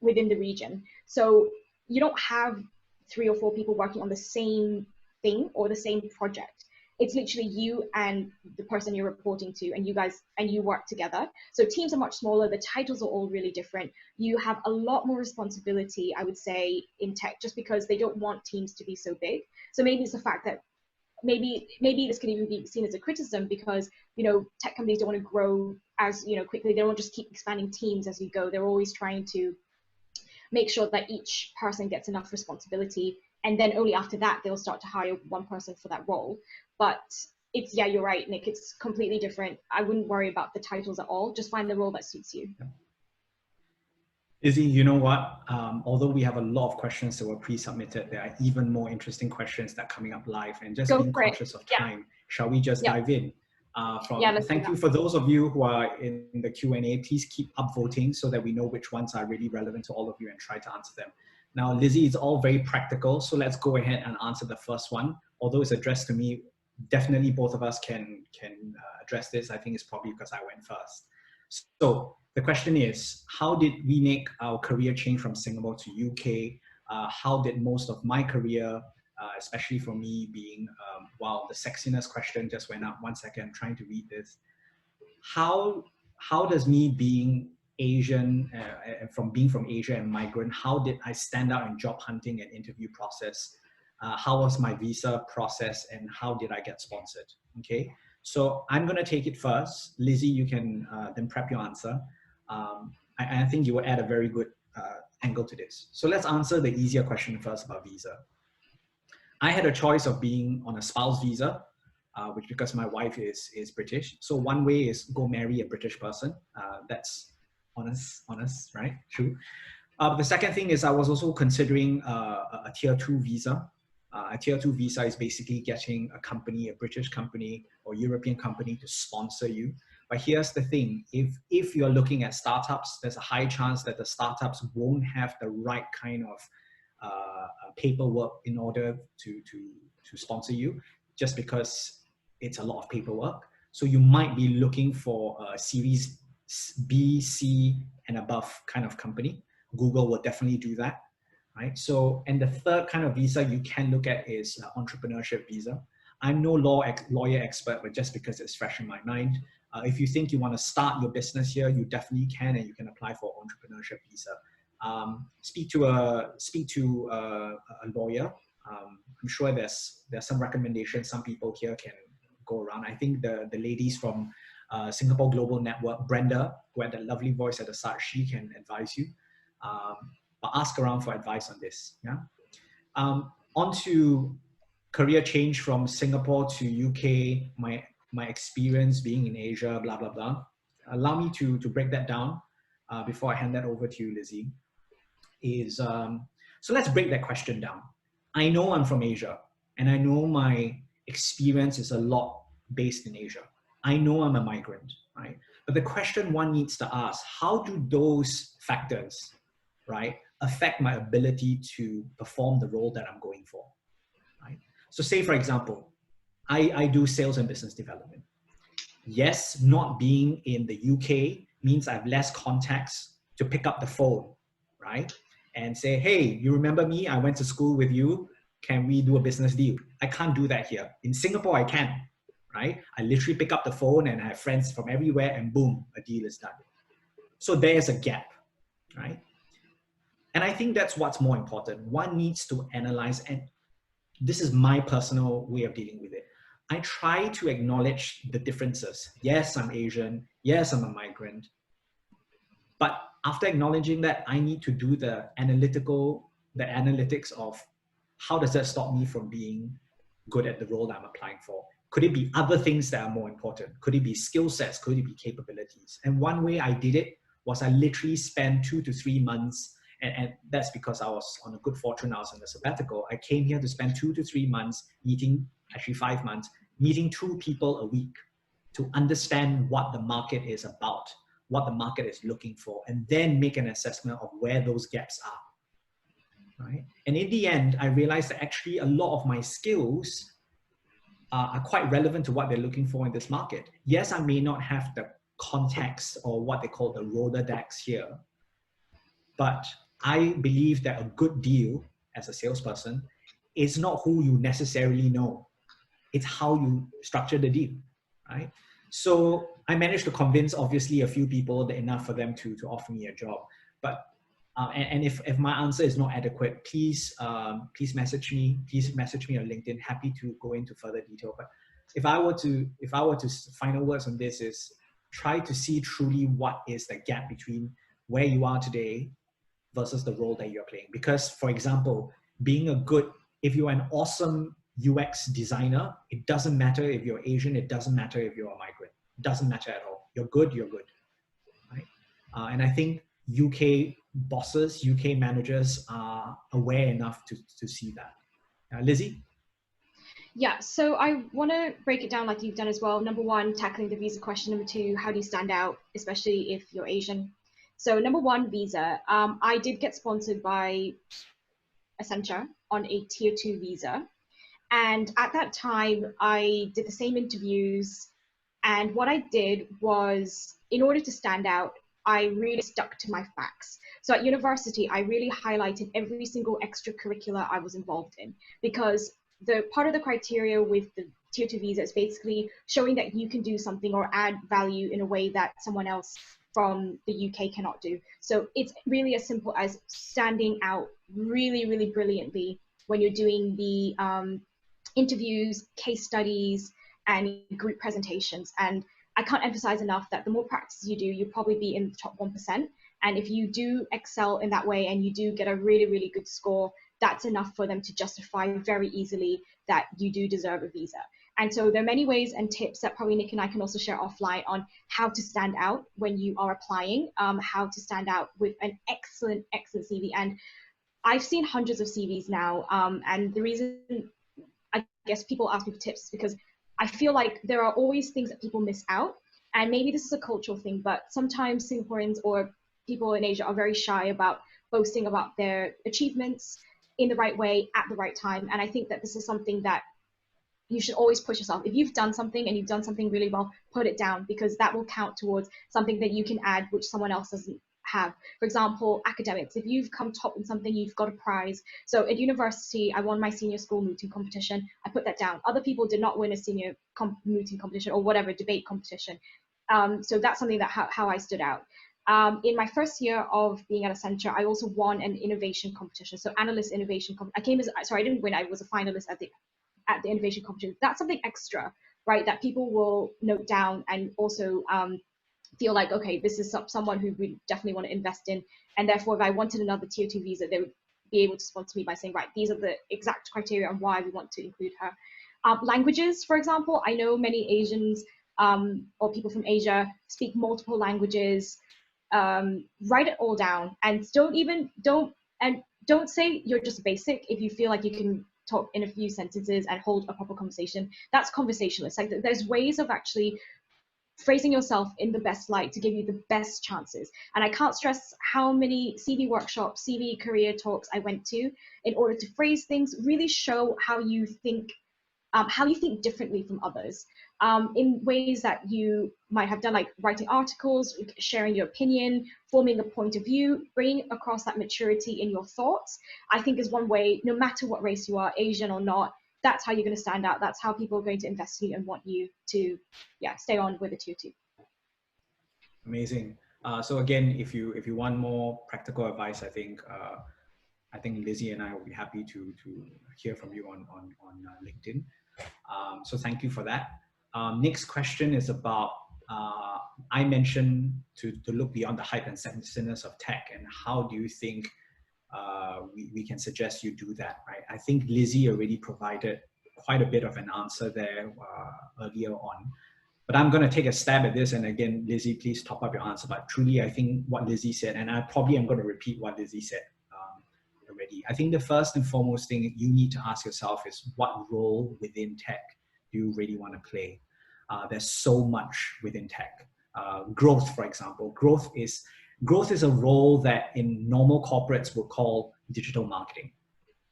within the region. So you don't have 3 or 4 people working on the same thing or the same project. It's literally you and the person you're reporting to, and you work together. So teams are much smaller. The titles are all really different. You have a lot more responsibility, I would say, in tech, just because they don't want teams to be so big. So maybe it's the fact that maybe this can even be seen as a criticism, because tech companies don't want to grow as quickly. They don't just keep expanding teams as you go. They're always trying to make sure that each person gets enough responsibility, and then only after that they'll start to hire one person for that role. But yeah, you're right, Nick, it's completely different. I wouldn't worry about the titles at all. Just find the role that suits you. Izzy, you know what? Although we have a lot of questions that were pre-submitted, there are even more interesting questions that are coming up live. And just being conscious of time, shall we just dive in? Thank you for those of you who are in the Q&A. Please keep upvoting so that we know which ones are really relevant to all of you and try to answer them. Now, Lizzie, it's all very practical, so let's go ahead and answer the first one. Although it's addressed to me, definitely both of us can address this. I think it's probably because I went first. So the question is, how did we make our career change from Singapore to UK? How did most of my career, especially for me being, wow, the sexiness question just went up. 1 second, I'm trying to read this. How does me being Asian, from Asia and migrant, how did I stand out in job hunting and interview process? How was my visa process, and how did I get sponsored? Okay, so I'm going to take it first. Lizzie, you can then prep your answer. I think you will add a very good angle to this. So let's answer the easier question first about visa. I had a choice of being on a spouse visa, which because my wife is British. So one way is go marry a British person. That's honest, right? True. The second thing is I was also considering a tier 2 visa. A tier 2 visa is basically getting a company, a British company or European company to sponsor you. But here's the thing, if you're looking at startups, there's a high chance that the startups won't have the right kind of paperwork in order to sponsor you, just because it's a lot of paperwork. So you might be looking for a Series B, C, and above kind of company. Google will definitely do that. right? So, and the third kind of visa you can look at is Entrepreneurship Visa. I'm no lawyer expert, but just because it's fresh in my mind, if you think you want to start your business here, you definitely can, and you can apply for Entrepreneurship Visa. Speak to a lawyer. I'm sure there's some recommendations some people here can go around. I think the ladies from Singapore Global Network, Brenda, who had that lovely voice at the start, she can advise you. But ask around for advice on this. Yeah. On to career change from Singapore to UK, my experience being in Asia, blah, blah, blah. Allow me to break that down before I hand that over to you, Lizzie. So let's break that question down. I know I'm from Asia, and I know my experience is a lot based in Asia. I know I'm a migrant, right? But the question one needs to ask, how do those factors, right, affect my ability to perform the role that I'm going for, right? So say, for example, I do sales and business development. Yes, not being in the UK means I have less contacts to pick up the phone, right? And say, hey, you remember me? I went to school with you. Can we do a business deal? I can't do that here. In Singapore, I can, right? I literally pick up the phone and I have friends from everywhere and boom, a deal is done. So there's a gap, right? And I think that's what's more important. One needs to analyze, and this is my personal way of dealing with it. I try to acknowledge the differences. Yes, I'm Asian. Yes, I'm a migrant. But after acknowledging that, I need to do the analytics of how does that stop me from being good at the role that I'm applying for? Could it be other things that are more important? Could it be skill sets? Could it be capabilities? And one way I did it was I literally spent 2 to 3 months, and that's because I was on a good fortune, I was on a sabbatical. I came here to spend 2 to 3 months meeting, actually 5 months, meeting 2 people a week to understand what the market is about, what the market is looking for, and then make an assessment of where those gaps are, right? And in the end, I realized that actually a lot of my skills are quite relevant to what they're looking for in this market. Yes, I may not have the context or what they call the Rolodex here, but I believe that a good deal as a salesperson is not who you necessarily know. It's how you structure the deal, right? So I managed to convince obviously a few people that enough for them to offer me a job. But and if my answer is not adequate, please message me. Please message me on LinkedIn. Happy to go into further detail. But if I were to final words on this is try to see truly what is the gap between where you are today versus the role that you're playing. Because for example, if you're an awesome UX designer, it doesn't matter if you're Asian, it doesn't matter if you're a migrant, it doesn't matter at all. You're good, right? And I think UK bosses, UK managers are aware enough to see that. Lizzie? Yeah, so I want to break it down like you've done as well. Number one, tackling the visa question. Number two, how do you stand out, especially if you're Asian? So number one, visa. I did get sponsored by Accenture on a tier 2 visa. And at that time, I did the same interviews. And what I did was, in order to stand out, I really stuck to my facts. So at university, I really highlighted every single extracurricular I was involved in, because the part of the criteria with the tier 2 visa is basically showing that you can do something or add value in a way that someone else from the UK cannot do. So it's really as simple as standing out really, really brilliantly when you're doing the interviews, case studies, and group presentations. And I can't emphasize enough that the more practice you do, you'll probably be in the top 1%. And if you do excel in that way and you do get a really, really good score, that's enough for them to justify very easily that you do deserve a visa. And so there are many ways and tips that probably Nick and I can also share offline on how to stand out when you are applying, how to stand out with an excellent, excellent CV. And I've seen hundreds of CVs now. And the reason I guess people ask me for tips is because I feel like there are always things that people miss out. And maybe this is a cultural thing, but sometimes Singaporeans or people in Asia are very shy about boasting about their achievements in the right way at the right time. And I think that this is something that you should always push yourself. If you've done something and you've done something really well, put it down, because that will count towards something that you can add, which someone else doesn't have. For example, academics, if you've come top in something, you've got a prize. So at university, I won my senior school mooting competition. I put that down. Other people did not win a senior mooting competition or whatever, debate competition. So that's something that how I stood out. In my first year of being at a center, I also won an innovation competition. So analyst innovation. I didn't win. I was a finalist at the innovation competition. That's something extra, right? That people will note down and also feel like, okay, this is someone who we definitely want to invest in. And therefore, if I wanted another tier 2 visa, they would be able to sponsor me by saying, right, these are the exact criteria and why we want to include her. Languages, for example, I know many Asians or people from Asia speak multiple languages. Write it all down, and don't say you're just basic if you feel like you can talk in a few sentences and hold a proper conversation. That's conversationalist. Like, there's ways of actually phrasing yourself in the best light to give you the best chances. And I can't stress how many CV workshops, CV career talks I went to in order to phrase things, really show how you think differently from others, in ways that you might have done, like writing articles, sharing your opinion, forming a point of view, bringing across that maturity in your thoughts. I think is one way, no matter what race you are, Asian or not, that's how you're going to stand out. That's how people are going to invest in you and want you to, stay on with a tier 2. Amazing. So again, if you want more practical advice, I think Lizzie and I will be happy to hear from you on LinkedIn. So thank you for that. Next question is about, I mentioned to look beyond the hype and sexiness of tech, and how do you think we can suggest you do that, right? I think Lizzie already provided quite a bit of an answer there earlier on, but I'm going to take a stab at this. And again, Lizzie, please top up your answer. But truly, I think what Lizzie said, and I probably am going to repeat what Lizzie said already. I think the first and foremost thing you need to ask yourself is, what role within tech do you really want to play? There's so much within tech. Growth, for example. Growth is a role that in normal corporates will call digital marketing,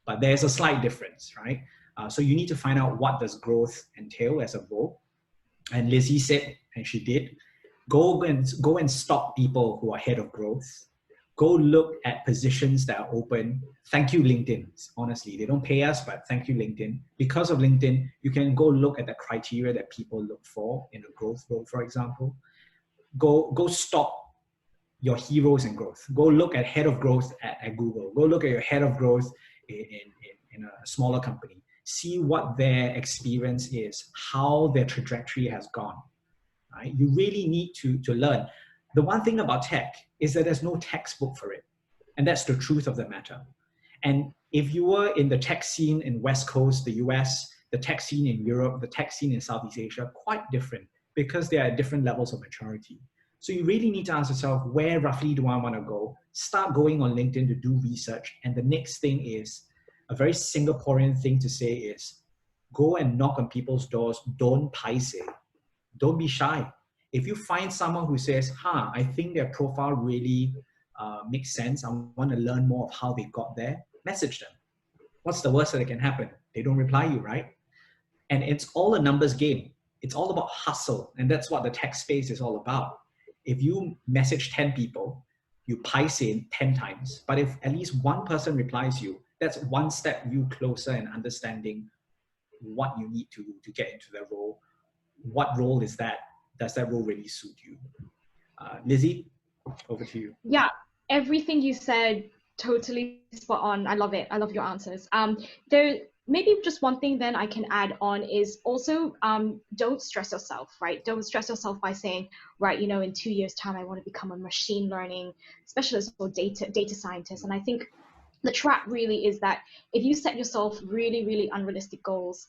but there's a slight difference, right? So you need to find out, what does growth entail as a role? And Lizzie said, and she did, go and stop people who are ahead of growth. Go look at positions that are open. Thank you, LinkedIn. Honestly, they don't pay us, but thank you, LinkedIn. Because of LinkedIn, you can go look at the criteria that people look for in a growth role, for example. Go stop your heroes in growth. Go look at head of growth at Google. Go look at your head of growth in a smaller company. See what their experience is, how their trajectory has gone. Right? You really need to learn. The one thing about tech is that there's no textbook for it. And that's the truth of the matter. And if you were in the tech scene in West Coast, the US, the tech scene in Europe, the tech scene in Southeast Asia, quite different, because they are at different levels of maturity. So you really need to ask yourself, where roughly do I want to go? Start going on LinkedIn to do research. And the next thing is, a very Singaporean thing to say is, go and knock on people's doors. Don't paise. Don't be shy. If you find someone who says, I think their profile really makes sense, I want to learn more of how they got there, message them. What's the worst that can happen? They don't reply you, right? And it's all a numbers game. It's all about hustle. And that's what the tech space is all about. If you message 10 people, you paise in 10 times. But if at least one person replies you, that's one step you closer in understanding what you need to get into the role. What role is that? Does that role really suit you? Lizzie, over to you. Yeah, everything you said, totally spot on. I love it. I love your answers. There maybe just one thing then I can add on is also, don't stress yourself, right? Don't stress yourself by saying, right, in 2 years' time, I want to become a machine learning specialist or data scientist. And I think the trap really is that if you set yourself really, really unrealistic goals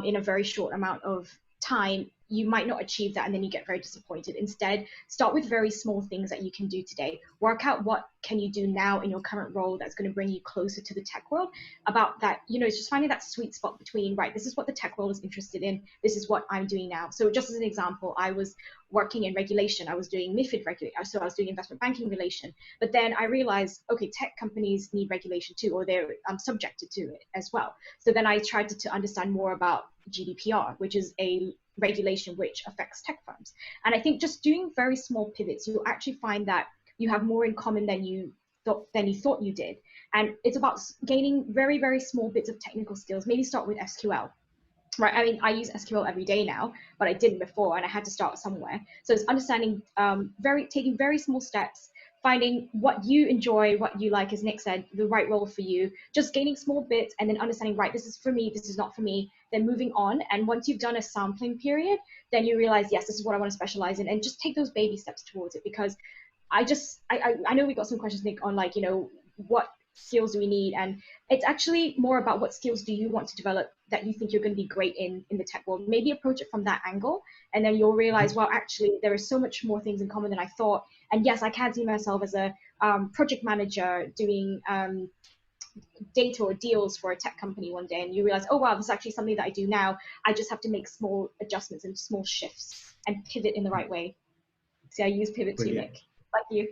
in a very short amount of time, you might not achieve that, and then you get very disappointed. Instead, start with very small things that you can do today. Work out what can you do now in your current role that's going to bring you closer to the tech world. About that, it's just finding that sweet spot between, right, this is what the tech world is interested in, this is what I'm doing now. So just as an example, I was working in regulation. I was doing MiFID regulation, so I was doing investment banking regulation. But then I realized, okay, tech companies need regulation too, or they're subjected to it as well. So then I tried to understand more about GDPR, which is a regulation which affects tech firms. And I think just doing very small pivots, you'll actually find that you have more in common than you thought you did. And it's about gaining very, very small bits of technical skills. Maybe start with SQL. Right, I mean, I use SQL every day now, but I didn't before, and I had to start somewhere. So it's understanding, taking very small steps, finding what you enjoy, what you like, as Nick said, the right role for you, just gaining small bits, and then understanding, right, this is for me, this is not for me, then moving on. And once you've done a sampling period, then you realize, yes, this is what I want to specialize in, and just take those baby steps towards it. Because I know we got some questions, Nick, on like, what skills do we need? And it's actually more about what skills do you want to develop that you think you're going to be great in the tech world. Maybe approach it from that angle, and then you'll realize, well, actually there is so much more things in common than I thought. And yes, I can see myself as a project manager doing data or deals for a tech company one day, and you realize, oh wow, this is actually something that I do now. I just have to make small adjustments and small shifts and pivot in the right way. See, I use pivot too, Nick, like you.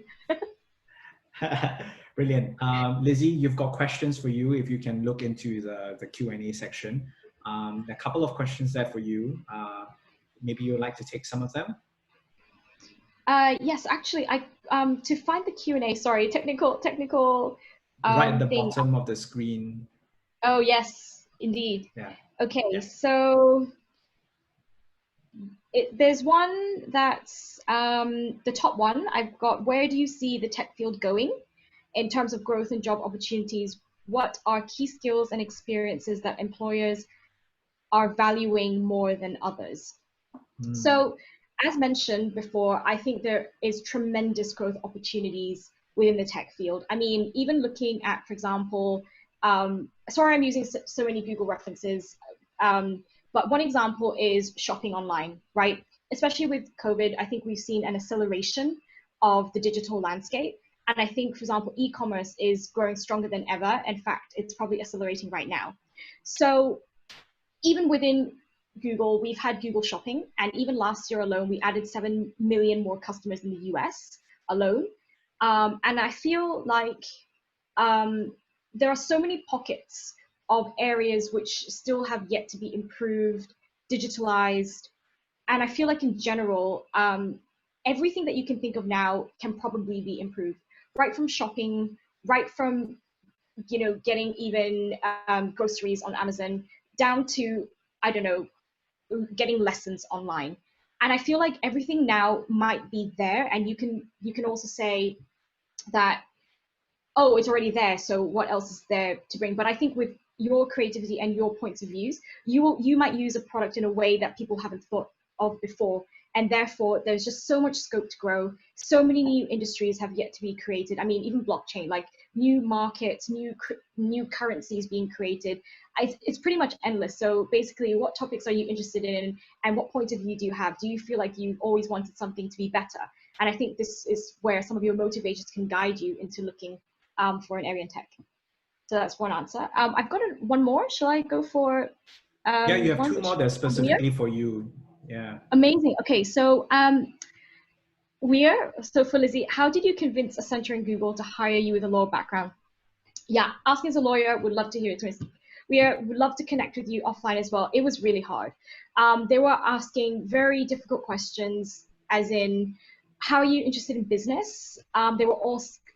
Brilliant. Lizzie, you've got questions for you if you can look into the Q&A section. A couple of questions there for you. Maybe you'd like to take some of them? Yes, actually, to find the Q&A, sorry, technical right at the thing. bottom of the screen. Oh, yes, indeed. Yeah. Okay, yeah. So there's one that's the top one. I've got, where do you see the tech field going in terms of growth and job opportunities? What are key skills and experiences that employers are valuing more than others? So as mentioned before, I think there is tremendous growth opportunities within the tech field. I mean, even looking at, for example, sorry, I'm using so many Google references, but one example is shopping online, right? Especially with COVID, I think we've seen an acceleration of the digital landscape. And I think, for example, e-commerce is growing stronger than ever. In fact, it's probably accelerating right now. So even within Google, we've had Google Shopping, and even last year alone, we added 7 million more customers in the US alone. And I feel like there are so many pockets of areas which still have yet to be improved, digitalized. And I feel like in general, everything that you can think of now can probably be improved, right from shopping, right from getting even groceries on Amazon, down to, I don't know, getting lessons online. And I feel like everything now might be there, and you can also say that, oh, it's already there, so what else is there to bring? But I think with your creativity and your points of views, you might use a product in a way that people haven't thought of before, and therefore there's just so much scope to grow. So many new industries have yet to be created. I mean, even blockchain, like new markets, new currencies being created. It's pretty much endless. So basically, what topics are you interested in, and what point of view do you have? Do you feel like you've always wanted something to be better? And I think this is where some of your motivations can guide you into looking for an area in tech. So that's one answer. I've got one more. Shall I go for? Yeah, you have two more that's specifically for you. Yeah. Amazing. Okay, so so for Lizzie, how did you convince Accenture and Google to hire you with a law background? Yeah, asking as a lawyer, would love to hear it. Would love to connect with you offline as well. It was really hard. They were asking very difficult questions, as in, how are you interested in business? They were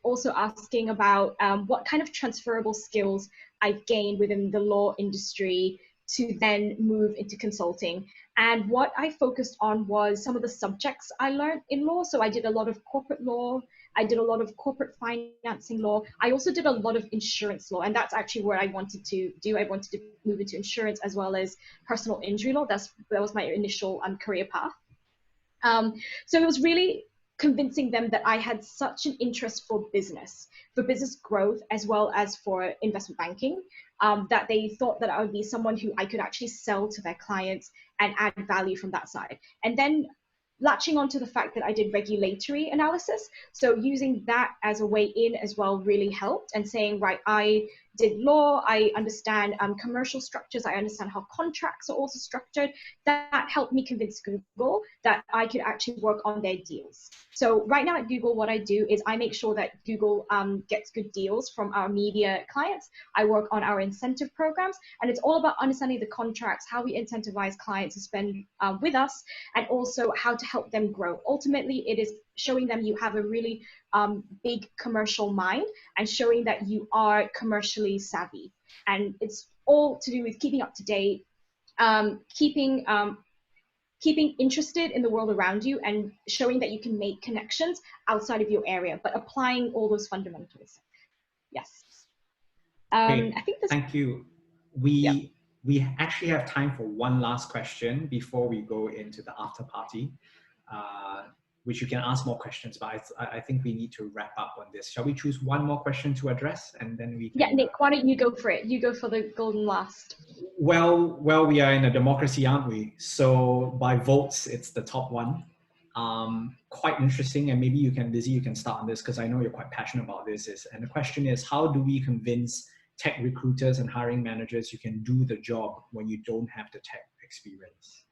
also asking about what kind of transferable skills I've gained within the law industry to then move into consulting. And what I focused on was some of the subjects I learned in law. So I did a lot of corporate law. I did a lot of corporate financing law. I also did a lot of insurance law, and that's actually where I wanted to do. I wanted to move into insurance as well as personal injury law. That was my initial career path. So it was really convincing them that I had such an interest for business growth, as well as for investment banking, that they thought that I would be someone who I could actually sell to their clients and add value from that side. And then latching onto the fact that I did regulatory analysis, so using that as a way in as well really helped, and saying, right, I did law, I understand commercial structures, I understand how contracts are also structured. That helped me convince Google that I could actually work on their deals. So right now at Google, what I do is I make sure that Google gets good deals from our media clients. I work on our incentive programs, and it's all about understanding the contracts, how we incentivize clients to spend with us, and also how to help them grow. Ultimately, it is showing them you have a really big commercial mind and showing that you are commercially savvy. And it's all to do with keeping up to date, keeping interested in the world around you, and showing that you can make connections outside of your area, but applying all those fundamentals. Yes. Great. I think this. Thank you. We actually have time for one last question before we go into the after party, which you can ask more questions, but I think we need to wrap up on this. Shall we choose one more question to address, and then we can... Yeah, Nick, why don't you go for it? You go for the golden last. Well, we are in a democracy, aren't we? So by votes, it's the top one. Quite interesting, and maybe you can, Lizzie, you can start on this because I know you're quite passionate about this. And the question is, how do we convince tech recruiters and hiring managers you can do the job when you don't have the tech experience?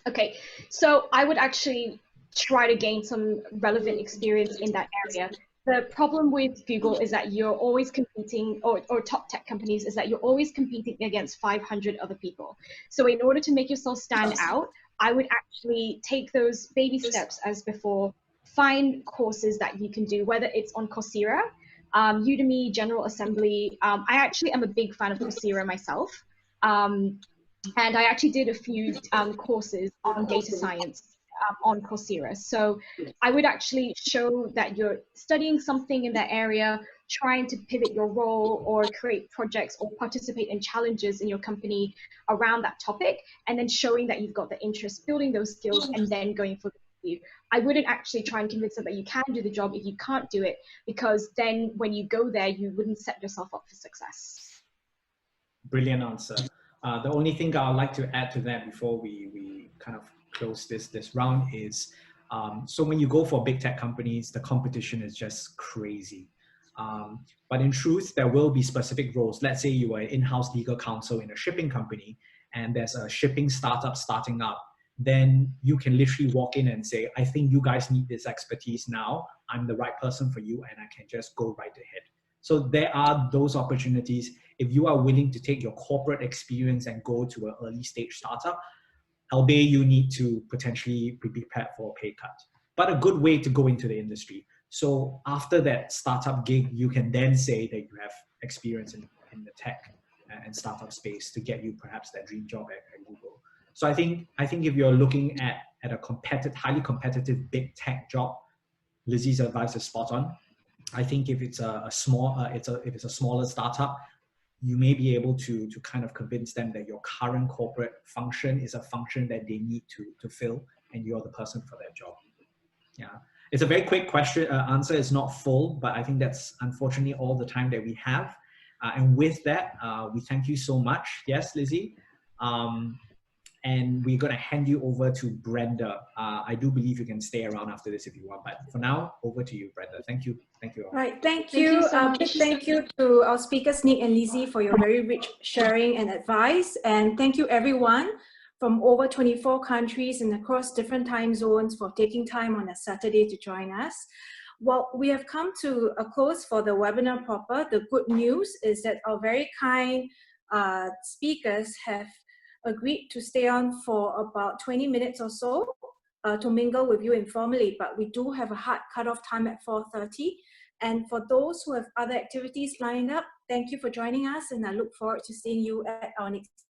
Okay, so I would actually try to gain some relevant experience in that area. The problem with Google is that you're always competing, or top tech companies, is that you're always competing against 500 other people. So in order to make yourself stand out, I would actually take those baby steps as before, find courses that you can do, whether it's on Coursera, Udemy, General Assembly. I actually am a big fan of Coursera myself. And I actually did a few courses on data science on Coursera. So I would actually show that you're studying something in that area, trying to pivot your role or create projects or participate in challenges in your company around that topic, and then showing that you've got the interest, building those skills, and then going for the interview. I wouldn't actually try and convince them that you can do the job if you can't do it, because then when you go there, you wouldn't set yourself up for success. Brilliant answer. The only thing I would like to add to that before we kind of close this round is, so when you go for big tech companies, the competition is just crazy. But in truth, there will be specific roles. Let's say you are an in-house legal counsel in a shipping company and there's a shipping startup starting up. Then you can literally walk in and say, I think you guys need this expertise now. I'm the right person for you, and I can just go right ahead. So there are those opportunities. If you are willing to take your corporate experience and go to an early stage startup, albeit you need to potentially be prepared for a pay cut, but a good way to go into the industry. So after that startup gig, you can then say that you have experience in the tech and startup space to get you perhaps that dream job at Google. So I think if you're looking at a highly competitive big tech job, Lizzie's advice is spot on. I think if it's a smaller startup, you may be able to kind of convince them that your current corporate function is a function that they need to fill, and you're the person for that job. Yeah, it's a very quick question. Answer is not full, but I think that's unfortunately all the time that we have. And with that, we thank you so much. Yes, Lizzie. And we're going to hand you over to Brenda. I do believe you can stay around after this if you want, but for now, over to you, Brenda. Thank you. Thank you all. Right, thank you. Thank you to our speakers, Nick and Lizzie, for your very rich sharing and advice. And thank you everyone from over 24 countries and across different time zones for taking time on a Saturday to join us. Well, we have come to a close for the webinar proper. The good news is that our very kind speakers have agreed to stay on for about 20 minutes or so to mingle with you informally, but we do have a hard cutoff time at 4:30. And for those who have other activities lined up, thank you for joining us, and I look forward to seeing you at our next